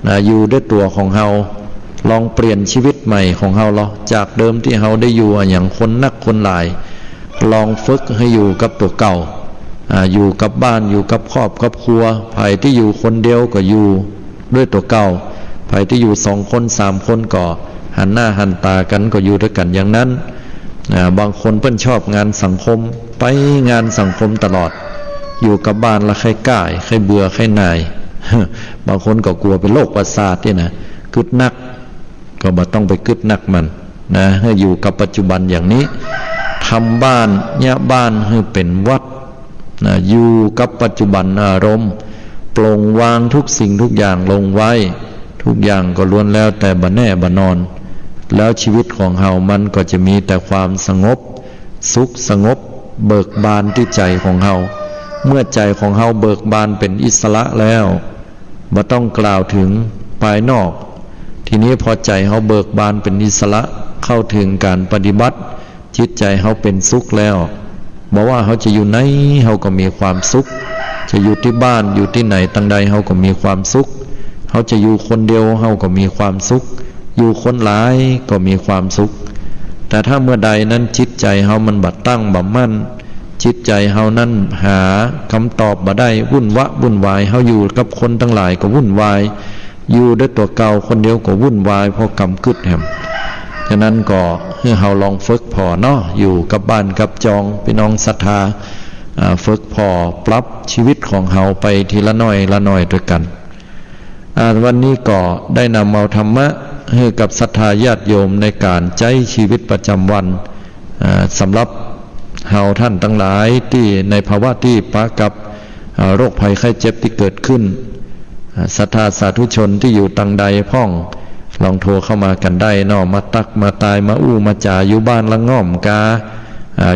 A: นะอยู่ด้วยตัวของเฮาลองเปลี่ยนชีวิตใหม่ของเฮาเราจากเดิมที่เฮาได้อยู่อย่างคนนักคนหลายลองฝึกให้อยู่กับตัวเก่าอยู่กับบ้านอยู่กับครอบครัวไผ่ที่อยู่คนเดียวก็อยู่ด้วยตัวเก่าไผ่ที่อยู่2 คน3 คนก็หันหน้าหันตากันก็อยู่ด้วยกันอย่างนั้นบางคนเพิ่นชอบงานสังคมไปงานสังคมตลอดอยู่กับบ้านละใครก่ายใครเบื่อใครนาย บางคนก็กลัวเป็นโรคประสาทนี่นะกึดนักก็บ่ต้องไปกึดนักมันนะให้อยู่กับปัจจุบันอย่างนี้ทำบ้านบ้านให้เป็นวัดนะอยู่กับปัจจุบันอารมณ์ปลงวางทุกสิ่งทุกอย่างลงไว้ทุกอย่างก็ล้วนแล้วแต่บ่แน่บ่นอน แล้วชีวิตของเฮามันก็จะมีแต่ความสงบสุขสงบเบิกบานที่ใจของเฮาเมื่อใจของเฮาเบิกบานเป็นอิสระแล้วบ่ต้องกล่าวถึงภายนอกทีนี้พอใจเฮาเบิกบานเป็นอิสระเข้าถึงการปฏิบัติจิตใจเฮาเป็นสุขแล้วบอกว่าเฮาจะอยู่ไหนเฮาก็มีความสุขจะอยู่ที่บ้านอยู่ที่ไหนตั้งใดเฮาก็มีความสุขเฮาจะอยู่คนเดียวเฮาก็มีความสุขอยู่คนหลายก็มีความสุขแต่ถ้าเมื่อใดนั้นจิตใจเฮามันบัดตั้งบ่มั่นจิตใจเฮานั้นหาคำตอบบ่ได้วุ่นวายเฮาอยู่กับคนทั้งหลายก็วุ่นวายอยู่ด้วยตัวเก่าคนเดียวก็วุ่นวายเพราะกรรมกึดแหมฉะนั้นก็ให้เฮาลองฝึกพอเนาะอยู่กับบ้านกับจองพี่น้องศรัทธาฝึกพอปรับชีวิตของเฮาไปทีละน้อยละน้อยด้วยกันวันนี้ก็ได้นำเอาธรรมะให้กับศรัทธาญาติโยมในการใช้ชีวิตประจำวันสำหรับเฮาท่านทั้งหลายที่ในภาวะที่ปะกับโรคภัยไข้เจ็บที่เกิดขึ้นศรัทธาสาธุชนที่อยู่ตังใดพ่องลองโทรเข้ามากันได้เนาะมาตักมาตายมาอู้มาจ่าอยู่บ้านละง่อมกา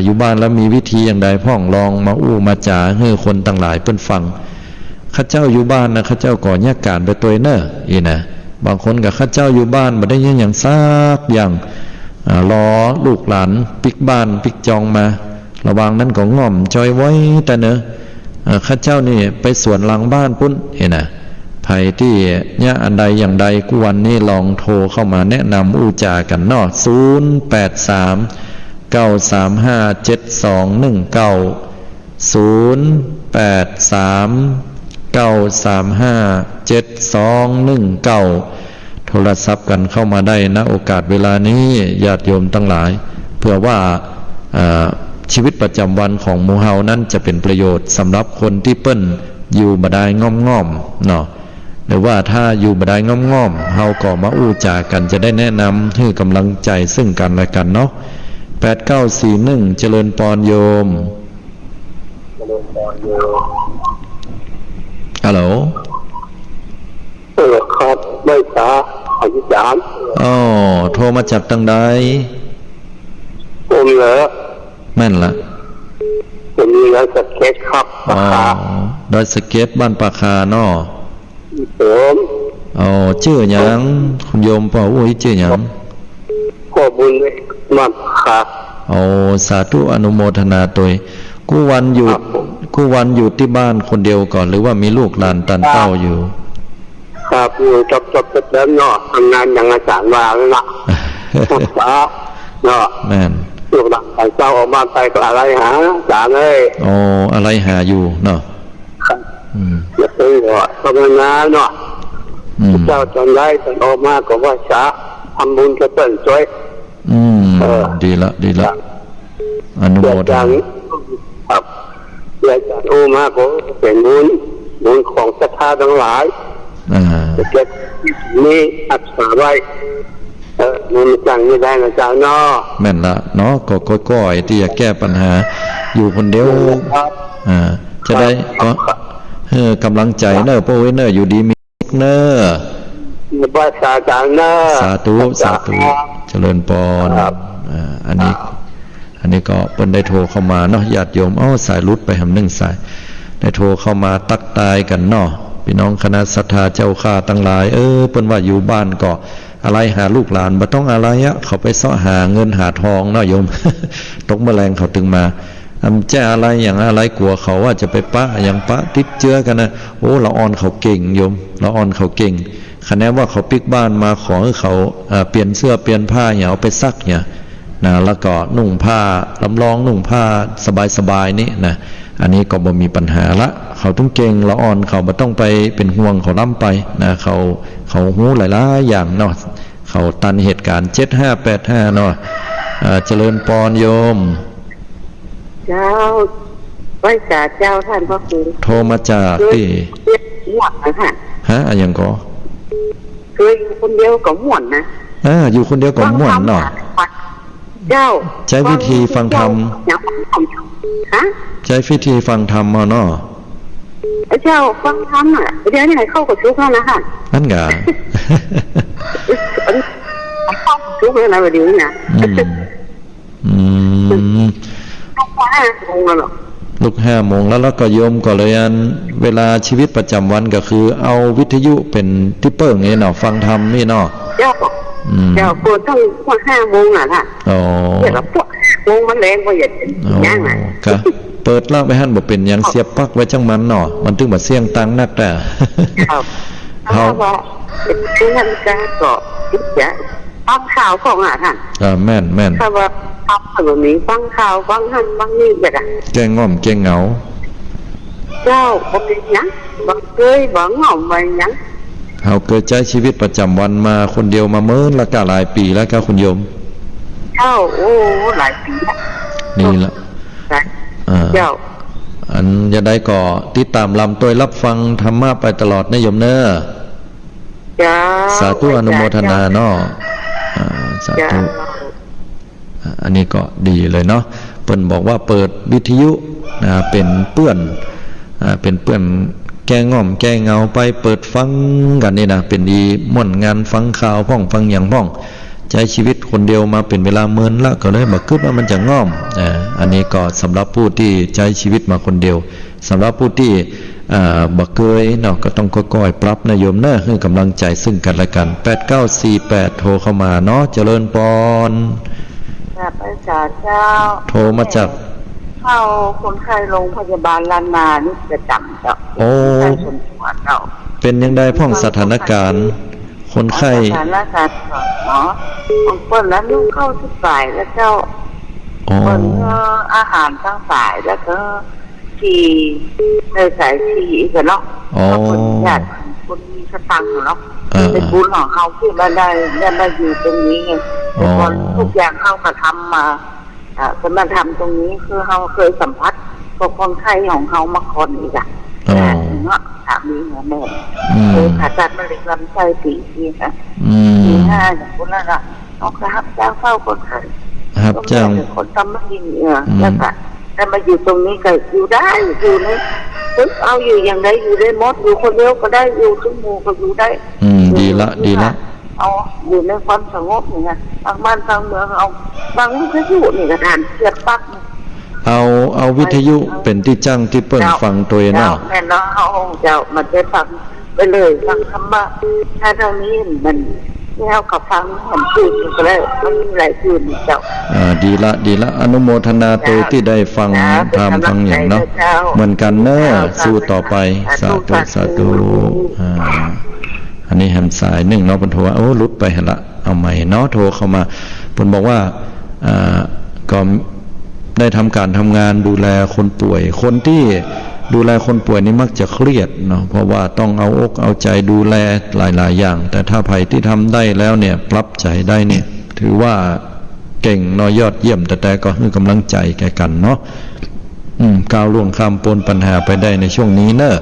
A: อยู่บ้านแล้วมีวิธีอย่างใดพ่องลองมาอู้มาจ่าให้คนต่างหลายเพิ่นฟังข้าเจ้าอยู่บ้านนะข้าเจ้าก่อแยกการไปตัวเนอะอีนะบางคนกับข้าเจ้าอยู่บ้านบ่ได้ยินอย่างซักอย่างรอลูกหลานปิกบ้านปิกจองมาระวังนั้นก็ง่อมจอยไว้แต่เนอะข้าเจ้านี่ไปสวนหลังบ้านปุ้นเห็นนะภัยที่เนี่ยอันใดอย่างใดกูวันนี้ลองโทรเข้ามาแนะนำอู้จากันเนาะ083-935-7219 โทรศัพท์กันเข้ามาได้ณโอกาสเวลานี้ญาติโยมทั้งหลายเพื่อว่าชีวิตประจำวันของหมู่เฮานั้นจะเป็นประโยชน์สำหรับคนที่เปิ้นอยู่บ่ได้ง่อมๆเนาะหรือว่าถ้าอยู่บ่ได้ง่อมๆเฮาก็มาอู้จากันจะได้แนะนำให้กำลังใจซึ่งกันและกันเนาะ8941เจริญปรโยมฮัลโหล
B: ครับไม่ช้าอายุ3
A: อ๋อโทรมาจากทางใด
B: ผมเหรอ
A: แม่นละ
B: ผมมีร้านสเก็ตครับ
A: อ๋อดอยสเก็ตบ้านปาคาเนาะ
B: ผม
A: อ๋อชื่อหยังคุณโยมพ่ออุ้ยชื่อหยัง
B: พ่อบุญมาค่ะ
A: อ๋อสาธุอนุโมทนาตัวกูวันอยู่ที่บ้านคนเดียวก่อนหรือว่ามีลูกหลานตันเต้าอยู่
B: ครับอยู่จบแล้วเนาะทำงานอย่างอาจารย์ว่าแล้วนะเนาะ
A: แม่น
B: ลูกหลานตันเต้าออกมาไปก็อะไรหาอาจารย์เลย
A: อ๋ออะไรหาอยู่เนาะ
B: จะไปก็ทำงานเนาะเจ้าจนได้จนออกมาก็ว่าช้าทำบุญจะเปิดช่วย
A: ดีละอนุโมทนา
B: ครับอาจารย์โอมาก็เป็นบุญของศรัทธาทั้งหลายจะเก็บนี้อักษาไว้มันจังไม่ได้นะจ๊ะเนาะ
A: แม่นละเนาะก็ก้อยที่จะแก้ปัญหาอยู่คนเดียวจะได้ก็กำลังใจเนอะพ่อเวเนอร์อยู่ดีมีเนอร์
B: บ้าสาจารย์เนอร์
A: สาธุเจริญปอนอันนี้ก็เปิ้นได้โทรเข้ามาเนาะญาติโยมสายรุดไปหำหนึ่งสายได้โทรเข้ามาตักตายกันเนาะพี่น้องคณะศรัทธาเจ้าข้าทั้งหลายเปิ้นว่าอยู่บ้านก็อะไรหาลูกหลานบ่ต้องอะไรเขาไปเสาะหาเงินหาทองเนาะโยมตกแมลงเขาตึงมาแจ้อะไรอย่างอะไรกลัวเขาว่าจะไปปะอย่างปะติดเชื้อกันนะโอ้ละอ่อนเขาเก่งโยมละอ่อนเขาเก่งคะแนนว่าเขาปิกบ้านมาขอให้เขาเปลี่ยนเสื้อเปลี่ยนผ้าอย่าเอาไปซักเนี่ยนะแล้วก็นุ่งผ้าลำลองนุ่งผ้าสบายๆนี่นะอันนี้ก็บ่มีปัญหาละเขาต้องเก่งละอ่อนเขาบ่ต้องไปเป็นห่วงเขาล้ำไปนะเขาหูหลายๆอย่างเนาะเขาตันเหตุการณ์7585เนาะเจริญปรโยม
C: เจ้าไว้จ่าเจ้าท่านพ่อครู
A: โทรมาจากที่
C: ม่วนนะคะ
A: ฮะอย่างก็
C: เคยอยู่คนเดียวก็ม่วนนะ
A: อยู่คนเดียวก็ม่วนเนาะ
C: เจ้า
A: ใช้วิธีฟังธรรมใช้วิธีฟังธรรมมาเนาะ
C: เจ้าฟังธรรมเดี๋ยวนี้เข้ากับทุกข์แล้วนะค่ะ
A: นั่นไง
C: เข้าทุกเรื่องอะไรแบบนี้นะ
A: อืม
C: ทุกวันงงแล้วหรอ
A: ลุก5 โมงแล้วก็โยมก็เลยอันเวลาชีวิตประจำวันก็คือเอาวิทยุเป็นที่เปิ้งนี่เนาะฟังธรรมนี่เนาะ
C: เจ้าปวดต้อง5 โมงอ่ะค่ะ
A: อ๋อ
C: เดี๋ยวพวก5 โมงมันแรงกว่าอย่างนี้ไง
A: ค่ะเปิดเล่าไปหั่นบ่เป็นยังเสียบปลั๊กไว้จังมันเนาะมันถึงบ่เสี่ยงตังนักแต่
C: ครับเพราะว่าเป็นนาฬิกาก็ยึดจะฟังข่าวของท่าน
A: แม่น
C: ถ้าว่าฟังแบบนี้ฟังข่าวฟังหันฟังนี่แบบอ่ะ
A: แก้ง่อมแก้เหงา
C: เจ้าบ่เป็นหยังบ่เคยบ่งอมไว้หยัง
A: เฮาเกิดใช้ชีวิตประจำวันมาคนเดียวมาเมินละก็หลายปีแล้วครับคุณโยม
C: เจ้าโอ้หลายปีแล้ว
A: นี่ล่ะ
C: เจ้า
A: อันจะได้ก็ติดตามลำตัวรับฟังธรรมะไปตลอดนะโยมเน้อสาธุอนุโมทนาเนาะสาธุอันนี้ก็ดีเลยเนาะเปิ้นบอกว่าเปิดวิทยุเป็นเปื้อนแก้ง่อมแก้เงาไปเปิดฟังกันนี่นะเป็นดีม่วนงานฟังข่าวพ่องฟังอย่างพ่องใช้ชีวิตคนเดียวมาเป็นเวลาเมินละก็เลยบอกคิดว่ามันจะง่อมอันนี้ก็สำหรับผู้ที่ใช้ชีวิตมาคนเดียวสำหรับผู้ที่บักเกยเนาะก็ต้องค่อยๆปรับนะโยมเนอะคือกำลังใจซึ่งกันและกัน8948โทรเข้ามาเนาะเจริญพร
C: ไปจากเจ้า
A: โทรมาจาก
C: เข้าคนไข้โรงพยาบาลลานานี่ประจำเจ้า
A: โอ้เป็นยังได้พ่องสถานการณ์คนไข้
C: สถานการณ์เนาะของเปิ้นแล้วนุ่งเข้าทุกฝ่ายแล้วเจ้าเปิ้นอาหารทั้งฝ่ายแล้วก็ที่ในสายที่กันเนาะคนญาติคนมีสตังค์เนาะเป็นบุญของเขาที่มาอยู่ตรงนี้ไงทุกอย่างเขาก็ทำมาจะมาทำตรงนี้คือเขาเคยสัมผัสกับคนไข้ของเขามาคนอีกอ่ะเนาะสามีหัวแม่เคยผ่าตัดมะเร็งลำไส้ปีนะปี5อย่างคนละน้องครับจ้างเฝ้าคนไข้
A: ครับจ้าง
C: คนทำมะเร็งแล้วก็ถ้ามาอยู่ตรงนี้ก็อยู่ได้อยู่ในเอาอยู่อย่างไรอยู่ได้หมดอยู่คนเดียวก็ได้อยู่ทุกหมู่ก็อยู่ได้
A: ดีละ
C: เอาอยู่ในความสงบอย่างเงี้ยทางบ้านทางเมืองเอาบางวิทยุนี่กระดานเสียบปลั๊ก
A: เอาวิทยุเป็นที่จ้างที่เปิ้นฟังตัวเนาะ
C: แม่เนาะเอาเจ้ามันจะฟังไปเลยฟังธรรมะถ้าเท่านี้มันแล้วกับฟังผมพูดก็ได้มันมีหลายคืนเจ้า
A: ดีละอนุโมทนาตัวที่ได้ฟังธรรมฟังอย่างเนาะเหมือนกันเนอะสู้ต่อไปสาธุอันนี้หันสาย1เนาะเพิ่นโทรว่าโอ้หลุดไปหั่นละเอาใหม่เนาะโทรเข้ามาเพิ่นบอกว่าก็ได้ทำการทำงานดูแลคนป่วยคนที่ดูแลคนป่วยนี่มักจะเครียดเนาะเพราะว่าต้องเอาอกเอาใจดูแลหลายๆอย่างแต่ถ้าไผที่ทำได้แล้วเนี่ยปรับใจได้เนี่ยถือว่าเก่งน้อยยอดเยี่ยมแต่ก็ให้กำลังใจแก่กันเนาะก้าวล่วงข้ามพ้นปัญหาไปได้ในช่วงนี้เนอะ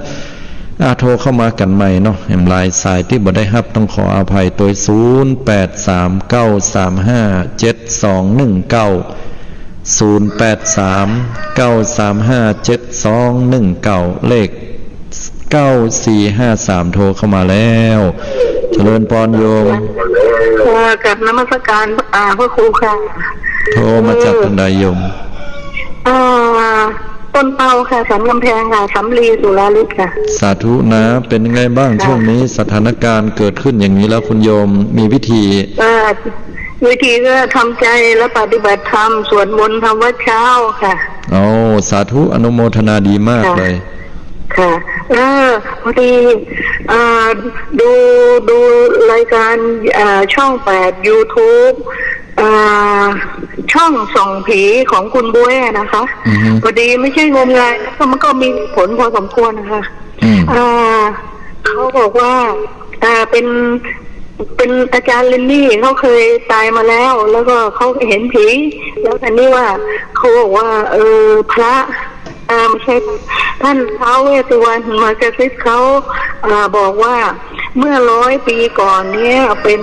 A: โทรเข้ามากันใหม่เนาะแหมลายสายที่บ่ได้รับต้องขออภัยตัว0839357219 เลข9453โทรเข้ามาแล้วเจริญพรโยม
C: กับนมัสการพระครูค่ะ
A: โทรมาจากทางใดโยม
C: ต้นเปาค่ะสำกำแพงค่ะสำลีสุราฤทธิ์ค่ะ
A: สาธุนะเป็นไงบ้างช่วงนี้สถานการณ์เกิดขึ้นอย่างนี้แล้วคุณโยมมีวิธี
C: ก็ทำใจและปฏิบัติธรรมสวดมนต์ทำวัดเช้าค่ะ
A: สาธุอนุโมทนาดีมากเลย
C: ค่ะพอดีดูรายการช่อง8 YouTube ช่องส่องผีของคุณบ๊วยนะคะพอดีไม่ใช่งมงายแล้วมันก็มีผลพอสมควรนะคะเขาบอกว่าเป็นอาจารย์เลนนี่เขาเคยตายมาแล้วก็เขาเห็นผีแล้วอันนี้ว่าเขาบอกว่าพระไม่ใช่ท่านท้าวเวสสุวรรณมากระซิบเขาบอกว่าเมื่อ100 ปีก่อนเนี้ยเป็น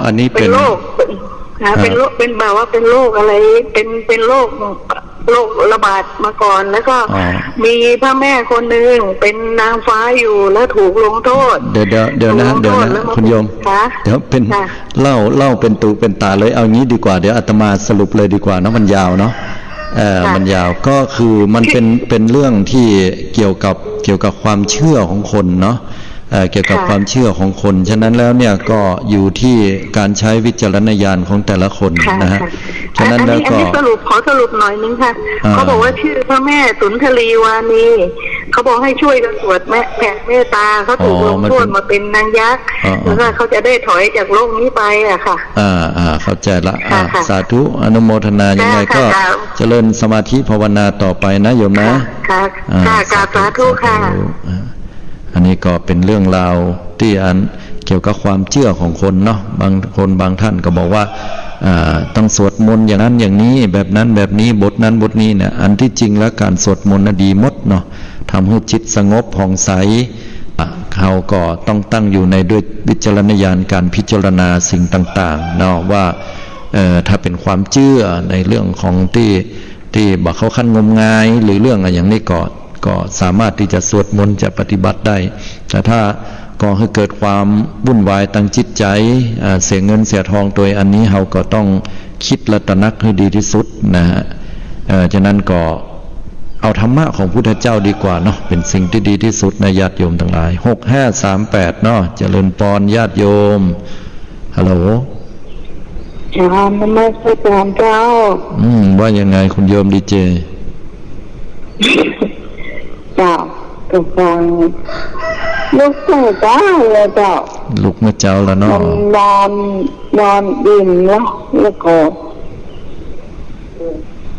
A: อันนี้เป็น
C: โรคเป็นแบบว่าเป็นโรคอะไรเป็นโรค โรคระบาดมาก่อนแล้วก็มีพระแม่คนหนึ่งเป็นนางฟ้าอยู่แล้วถูกลงโทษ
A: เดี๋ยวนะคุณโยมเดี๋ยวเป็นเล่าเป็นตูเป็นตาเลยเอางี้ดีกว่าเดี๋ยวอาตมาสรุปเลยดีกว่าเนาะมันยาวเนาะมันยาวก็คือมันเป็นเรื่องที่เกี่ยวกับความเชื่อของคนเนาะเกี่ยวกับความเชื่อของคนฉะนั้นแล้วเนี่ยก็อยู่ที่การใช้วิจารณญาณของแต่ละคนนะฮะฉะนั้นแล้วก็
C: ขอสรุปหน่อยนึงค่ะเขาบอกว่าชื่อพระแม่สุนทรีวานีเขาบอกให้ช่วยกันสวดแผ่เมตตาเขาถูกลงโทษมาเป็นนางยักษ์แล้วก็เขาจะได้ถอยจากโลกนี้ไปอะค่ะ
A: เข้าใจละสาธุอนุโมทนายังไงก็เจริญสมาธิภาวนาต่อไปนะโยมนะ
C: ค่ะสาธุค่ะ
A: อันนี้ก็เป็นเรื่องราวที่เกี่ยวกับความเชื่อของคนเนาะบางคนบางท่านก็บอกว่าต้องสวดมนต์อย่างนั้นอย่างนี้แบบนั้นแบบนี้บทนั้นบทนี้เนี่ยอันที่จริงแล้วการสวดมนต์ดีหมดเนาะทำให้จิตสงบผ่องใสเขาก็ต้องตั้งอยู่ในด้วยวิจารณญาณการพิจารณาสิ่งต่างๆเนาะว่าถ้าเป็นความเชื่อในเรื่องของที่บอกเขาขั้นงมงายหรือเรื่องอะไรอย่างนี้ก็สามารถที่จะสวดมนต์จะปฏิบัติได้แต่ถ้าก่อให้เกิดความวุ่นวายตั้งจิตใจเสียเงินเสียทองตัวอันนี้เราก็ต้องคิดและตระหนักให้ดีที่สุดนะฮะฉะนั้นก็เอาธรรมะของพุทธเจ้าดีกว่าเนาะเป็นสิ่งที่ดีที่สุดในญาติโยมทั้งหลาย6538เนาะเจริญพรญาติโยมฮัลโหล
C: นมัสการเจ้า
A: ว่ายังไงคุณโยมดีเจ
C: เจ้าก็ฟังลูกเจ้าเลยเจ้า
A: ลูกเมื่อเจ้าแล้วเนาะ
C: นอนดื่มแล้วก็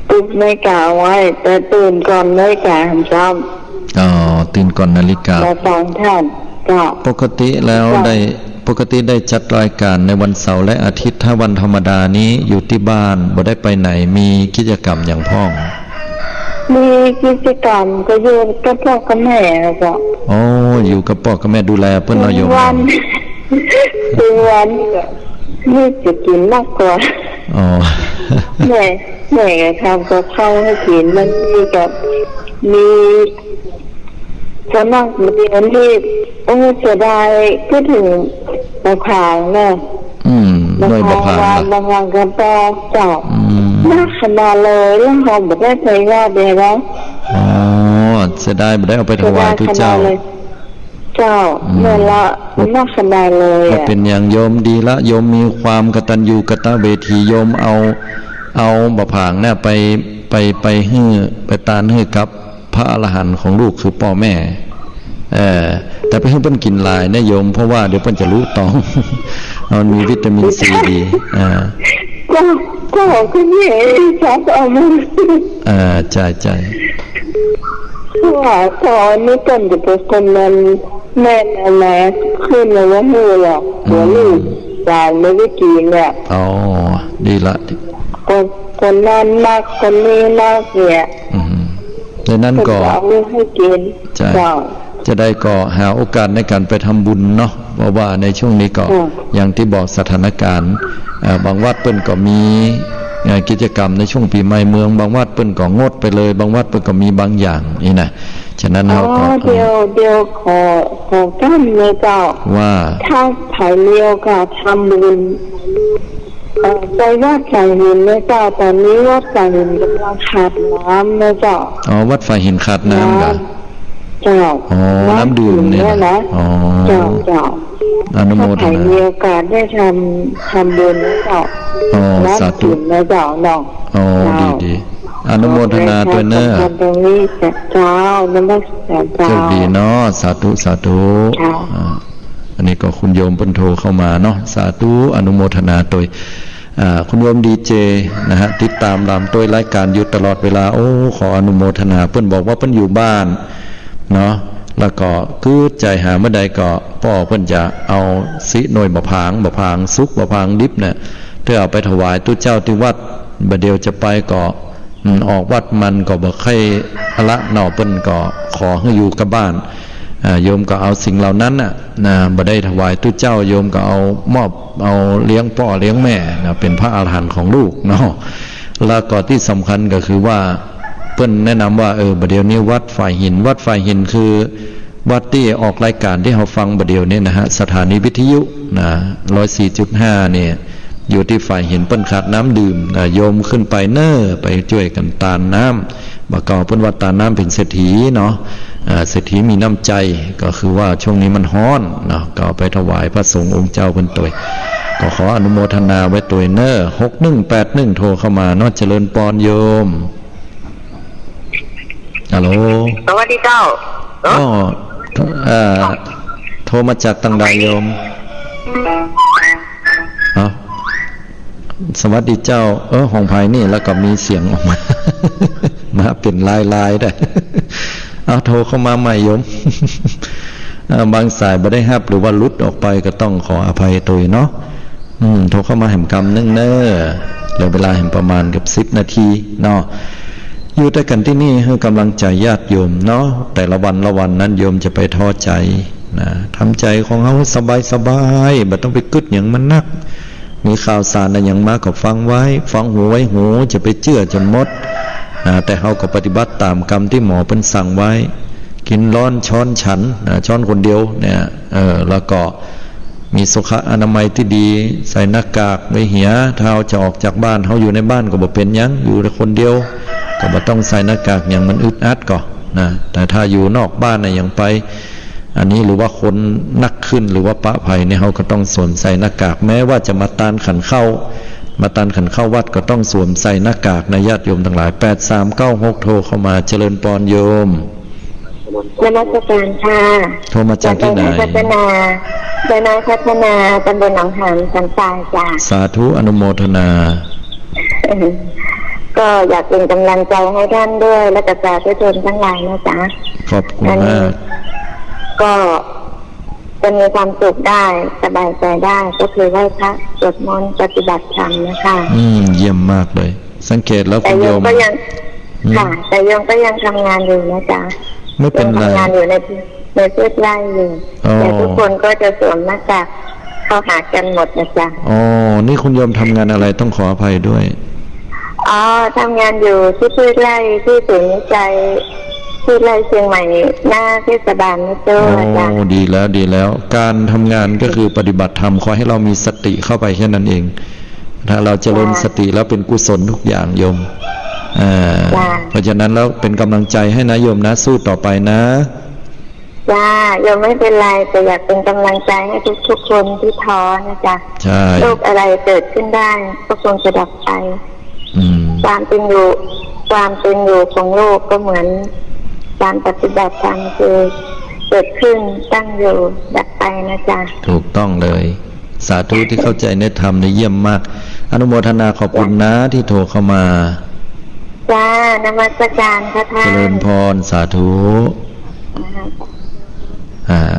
C: ตื่นนาฬิกาไว้แต่ตื่นก่อนนาฬิกาเช้า
A: ตื่นก่อนนาฬิกา
C: แล้วฟังท่านก็
A: ปกติได้จัดรายการในวันเสาร์และอาทิตย์ถ้าวันธรรมดานี้อยู่ที่บ้านบ่ได้ไปไหนมีกิจกรรมอย่างพ้อง
C: มีกิจกรรมก็อยู่กับพ่อกับแม่แล้วก็
A: อยู่กับพ่อกับแม่ดูแลเพิ่นเราอยู่
C: วันก็นี่จะกินมากกว่าแม่ก็ทำกับข้าวให้กินมันมีสมัครมาเรียนที่เสียดายพูดถึงมะพร้าวนะ
A: ด้วยมะพร้าว
C: บางกันต่อจับน่าขนาดเลยแล้วหอมแบบได้ใช้ว่าเดียวแล้ว
A: เสียดายไม่ได้เอาไปถวายทุกเจ้า
C: เมื่อละน่าขนาดเลย
A: เป็นอย่างโยมดีละโยมมีความกตัญญูกตเวทีโยมเอาบะผางเนี่ยไปไปตานให้กับพระอรหันต์ของลูกคือพ่อแม่แต่ไปให้เพิ่นกินลายนะโยมเพราะว่าเดี๋ยวเพิ่นจะรู้ต้องมันมีวิตามินซีดี
C: ก็คุณแม่ชอบเอามา
A: ใจ
C: ว่าตอนนี้กันจะเป็นคนนั้นแม่อะไรขึ้นเลยว่ามือหรอกหัวลูกจานไม่ได้กินเนี่ย
A: ดีละ
C: คนนั้นมากคนนี้มากเนี่ย
A: ดังนั้นก็
C: ให้กิน
A: จะได้ก็หาโอกาสในการไปทำบุญเนาะเพราะว่าในช่วงนี้ก็อย่างที่บอกสถานการณ์บางวัดเปิ้นก็มีกิจกรรมในช่วงปีใหม่เมืองบางวัดเปิ้นก็งดไปเลยบางวัดเปิ้นก็มีบางอย่างนี่นะฉะนั้นเราก็
C: เดี๋ยวขอท่านเลยเจ้า
A: ว่า
C: ถ้าถ่ายเลี้ยวกับทำบุญไปวัดไฟหินนะเจ้าตอนนี้วัดไฟหินกำลังขาดน้ำนะเจ้า
A: วัดไฟหินขาดน้ำเหรอ
C: เจ้า
A: น้ำดื่มเนี่ย
C: นะเจ้า
A: อนุโมทนา
C: มีโอกาสได้ทำบุญนะเจ้า
A: สาธุ
C: นะเจ้าน้อง
A: ดีอนุโมทนาด้วยเนอะ
C: ตรงนี้เจ้านมัสการเจ้า
A: โชคดีเนาะสาธุอันนี้ก็คุณโยมเพิ่นโทรเข้ามาเนาะสาธุอนุโมทนาโดยคุณโยมดีเจนะฮะติดตามรำตัวรายการอยู่ตลอดเวลาขออนุโมทนาเพิ่นบอกว่าเพิ่นอยู่บ้านเนาะแล้วก็คือใจหาเมื่อใดก็พ่อเพิ่นจะเอาสิหน่วยบะพางสุกบะพางดิบเนี่ยเพื่อเอาไปถวายตู้เจ้าที่วัดบัดเดียวจะไปก็ออกวัดมันก็บ่ค่อยละเนาะเพิ่นก็ขอให้อยู่กับบ้านโยมก็เอาสิ่งเหล่านั้นบ่ได้ถวายตู้เจ้าโยมก็เอามอบเอาเลี้ยงพ่อเลี้ยงแม่เป็นพระอรหันต์ของลูกเนาะ แล้วก็ที่สำคัญก็คือว่าเพิ่นแนะนำว่าบัดเดี๋ยวนี้วัดฝ่ายหินวัดฝ่ายหินคือวัดที่ออกรายการที่เราฟังบัดเดี๋ยวนี้นะฮะสถานีวิทยุนะ 104.5 เนี่ยอยู่ที่ฝ่ายหินเปิ้นขาดน้ำดื่มโยมขึ้นไปไปช่วยกันตานน้ำบ่เก่าเปิ้นว่าตานน้ำเป็นเศรษฐีเนาะเศรษฐีมีน้ำใจก็คือว่าช่วงนี้มันร้อนเนาะก็ไปถวายพระสงฆ์องค์เจ้าเพิ่นตัวก็ขออนุโมทนาไว้ตัว6181โทรเข้ามาเนาะเจริญปอนโยมฮัลโหล
C: สวัสดีเจ้า
A: โทรมาจากตังใดโยมสวัสดีเจ้าห้องภายนี่แล้วก็มีเสียงออกมา มาเป็นลายได้ โทรเข้ามาใหม่โยม บางสายไม่ได้ฮับหรือว่าลุดออกไปก็ต้องขออภัยตัวเนาะโทรเข้ามาแห่มกำนึงเหลือเวลาแห่มประมาณเกือบ10 นาทีเนาะอยู่ด้วยกันที่นี่ให้กำลังใจญาติโยมเนาะแต่ละวันนั้นโยมจะไปท้อใจนะทำใจของเขาสบายไม่ต้องไปกึดอย่างมันนักมีข่าวสารอะไรอย่างมากก็ฟังไว้ฟังหูไว้หูจะไปเชื่อจนหมดแต่เขาก็ปฏิบัติตามกรรมที่หมอเพิ่นสั่งไว้กินร้อนช้อนฉันช้อนคนเดียวเนี่ยแล้วก็มีสุขอนามัยที่ดีใส่หน้ากากไว้เหียเท้าจะออกจากบ้านเขาอยู่ในบ้านก็บ่เป็นยังอยู่แต่คนเดียวก็บ่ต้องใส่หน้ากากอย่างมันอึดอัดก่อนนะแต่ถ้าอยู่นอกบ้านนะอย่างไปอันนี้หรือว่าคนนักขึ้นหรือว่าปะภัยเนี่ยเขาก็ต้องสวมใส่หน้ากากแม้ว่าจะมาตานขันเข้าวัดก็ต้องสวมใส่หน้ากากนะญาติโยมทั้งหลาย8396โทรเข้ามาเจริญปอนโยม
D: นมัสการค่ะ
A: โทรมาจากที่ไหน
D: พัฒนาตำบลหนองหานสันทรายจ้ะ
A: สาธุอนุโมทนา
D: ก็อยากเป็นกำลังใจให้ท่านด้วยและกระจายชนทั้งหลายนะจ๊ะ
A: ขอบคุณมาก
D: ก็จะมีความสุขได้สบายใจได้ก็คือไหว้พระสวดมนต์ปฏิบัติธรรมนะคะ
A: เยี่ยมมากเลยสังเกตแล้วคุณโยม
D: ก็ยังค่ะแต่โยมก็ยังทำงานอยู่นะจ๊ะ
A: ไม่เป็นไร
D: ทำงานอยู่ในพืชไร่อยู่แต่ทุกคนก็จะสวมหน้ากากเข้าหากันหมดนะจ๊ะ
A: นี่คุณโยมทำงานอะไรต้องขออภัยด้วย
D: ทำงานอยู่ที่พืชไร่ที่ศูนย์วิจัยพืชไร่เชียงใหม่หน้าเทศบาลนะเจ้าจ้ะ
A: ดีแล้วการทำงานก็คือปฏิบัติธรรมขอให้เรามีสติเข้าไปแค่นั้นเองถ้าเราเจริญสติแล้วเป็นกุศลทุกอย่างโยมเพราะฉะนั้นแล้วเป็นกำลังใจให้นะโยมนะสู้ต่อไปนะ
D: จ้าโยมไม่เป็นไรแต่อยากเป็นกำลังใจให้ทุกคนที่ท้อนะจ๊ะ
A: ใช่
D: โรคอะไรเกิดขึ้นได้ก็คงจะดับไปความเป็นอยู่ของโลกก็เหมือนการปฏิบัติธรรมคือเกิดขึ้นตั้งอยู่ดับไปนะจ๊ะ
A: ถูกต้องเลยสาธุที่เข้าใจในธรรมในเยี่ยมมากอนุโมทนาขอบคุณนะที่โทรเข้ามา
D: จ้านมัสการพระท่านเจ
A: ริญพรสาธุ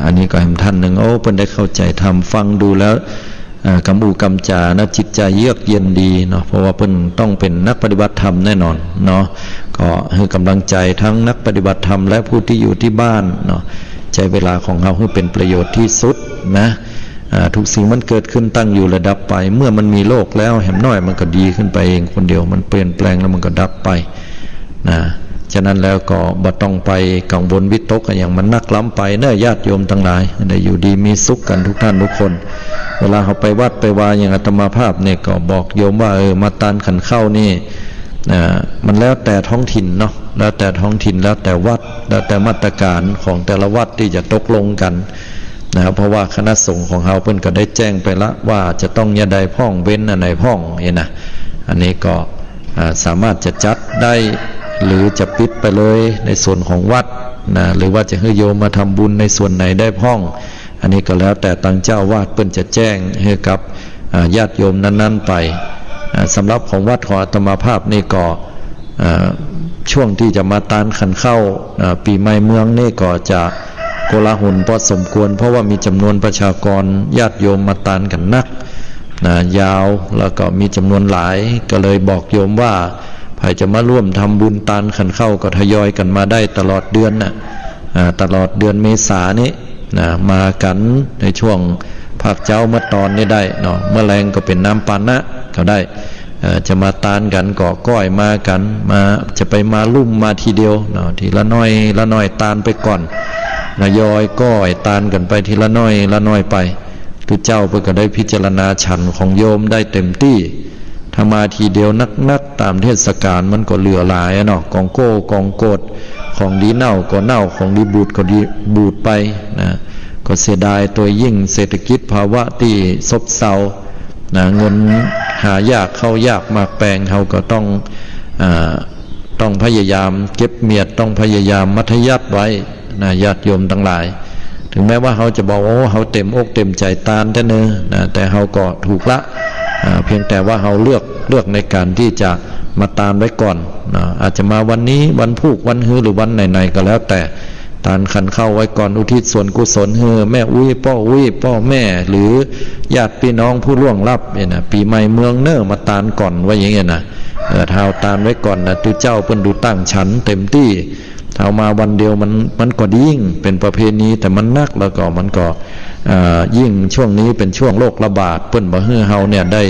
A: อันนี้ก็เห็นท่านหนึ่งเพิ่นได้เข้าใจธรรมฟังดูแล้วกำอูกำจานะจิตใจเยือกเย็นดีเนาะเพราะว่าเพิ่นต้องเป็นนักปฏิบัติธรรมแน่นอนเนาะก็ให้กำลังใจทั้งนักปฏิบัติธรรมและผู้ที่อยู่ที่บ้านเนาะใจเวลาของเราให้เป็นประโยชน์ที่สุดนะทุกสิ่งมันเกิดขึ้นตั้งอยู่ระดับไปเมื่อมันมีโลกแล้วแหมน้อยมันก็ดีขึ้นไปเองคนเดียวมันเปลี่ยนแปลงแล้วมันก็ดับไปนะฉะนั้นแล้วก็บ่ต้องไปกังวลวิตกอย่างมันนักล้ำไปเน้อญาติโยมทั้งหลายได้อยู่ดีมีสุขกันทุกท่านทุกคนเวลาเขาไปวัดไปวาอย่างอาตมาภาพเนี่ยก็บอกโยมว่ามาตานขันเข้านี่มันแล้วแต่ท้องถิ่นเนาะแล้วแต่ท้องถิ่นแล้วแต่วัดแล้วแต่มาตรการของแต่ละวัดที่จะตกลงกันนะครับเพราะว่าคณะสงฆ์ของเราเพิ่นก็ได้แจ้งไปละว่าจะต้องอย่าใดพ่องเว้นอันไหนพ่องนะอันนี้ก็สามารถจะจัดได้หรือจะปิดไปเลยในส่วนของวัดนะหรือว่าจะให้โยมมาทำบุญในส่วนไหนได้พ่องอันนี้ก็แล้วแต่ตั้งเจ้าวาดเพิ่นจะแจ้งให้กับญาติโยมนั้นๆไปสำหรับของวัดของอาตมาภาพนี่ก็ช่วงที่จะมาตานขันเข้าปีใหม่เมืองนี่ก็จะโกลาหลพอสมควรเพราะว่ามีจำนวนประชากรญาติโยมมาตานกันนักยาวแล้วก็มีจำนวนหลายก็เลยบอกโยมว่าใครจะมาร่วมทำบุญตานขันเข้าก็ทยอยกันมาได้ตลอดเดือนตลอดเดือนเมษายนนี้มากันในช่วงภาคเจ้าเมื่อตอนนี้ได้เนาะเมื่อแรงก็เป็นน้ำปานะก็ได้ จะมาตานกันก่อก้อยมากันมาจะไปมาลุ่มมาทีเดียวเนาะทีละน้อยละน้อยตานไปก่อนนะยอยก้อยตานกันไปทีละน้อยละน้อยไปทุกเจ้าเพื่อก็ได้พิจารณาฉันของโยมได้เต็มที่ถ้ามาทีเดียวนักตามเทศกาลมันก็เหลือหลายเนาะกองโก้กองโกดของดีเน่าก็เน่าของดีบูดก็ดีบูดไปนะก็เสียดายตัวยิ่งเศรษฐกิจภาวะที่ซบเซานะเงินหายากเข้ายากมากแปลงเขาก็ต้องพยายามเก็บเมียดต้องพยายามมัธยัติไว้นะญาติโยมทั้งหลายถึงแม้ว่าเขาจะบอกว่าเขาเต็มอกเต็มใจตานแต่เนอนะแต่เขาก็ถูกละเพียงแต่ว่าเขาเลือกในการที่จะมาตานไว้ก่อนนะอาจจะมาวันนี้วันพุธวันฮื้อหรือวันไหนๆก็แล้วแต่ตานขันเข้าไว้ก่อนอุทิศส่วนกุศลเฮือแม่อุ้ยพ่อแม่หรือญาติพี่น้องผู้ล่วงลับเนี่ยนะปีใหม่เมืองเนอมาตานก่อนไว้อย่างเงี้ยนะเท้าตานไว้ก่อนนะตุเจ้าเพิ่นดูตั้งฉันเต็มที่เท้ามาวันเดียวมันก็ยิ่งเป็นประเพณีแต่มันนักแล้วก็มันก็ยิ่งช่วงนี้เป็นช่วงโรคระบาดเพิ่นบ่ฮื้อเฮาเนี่ยได้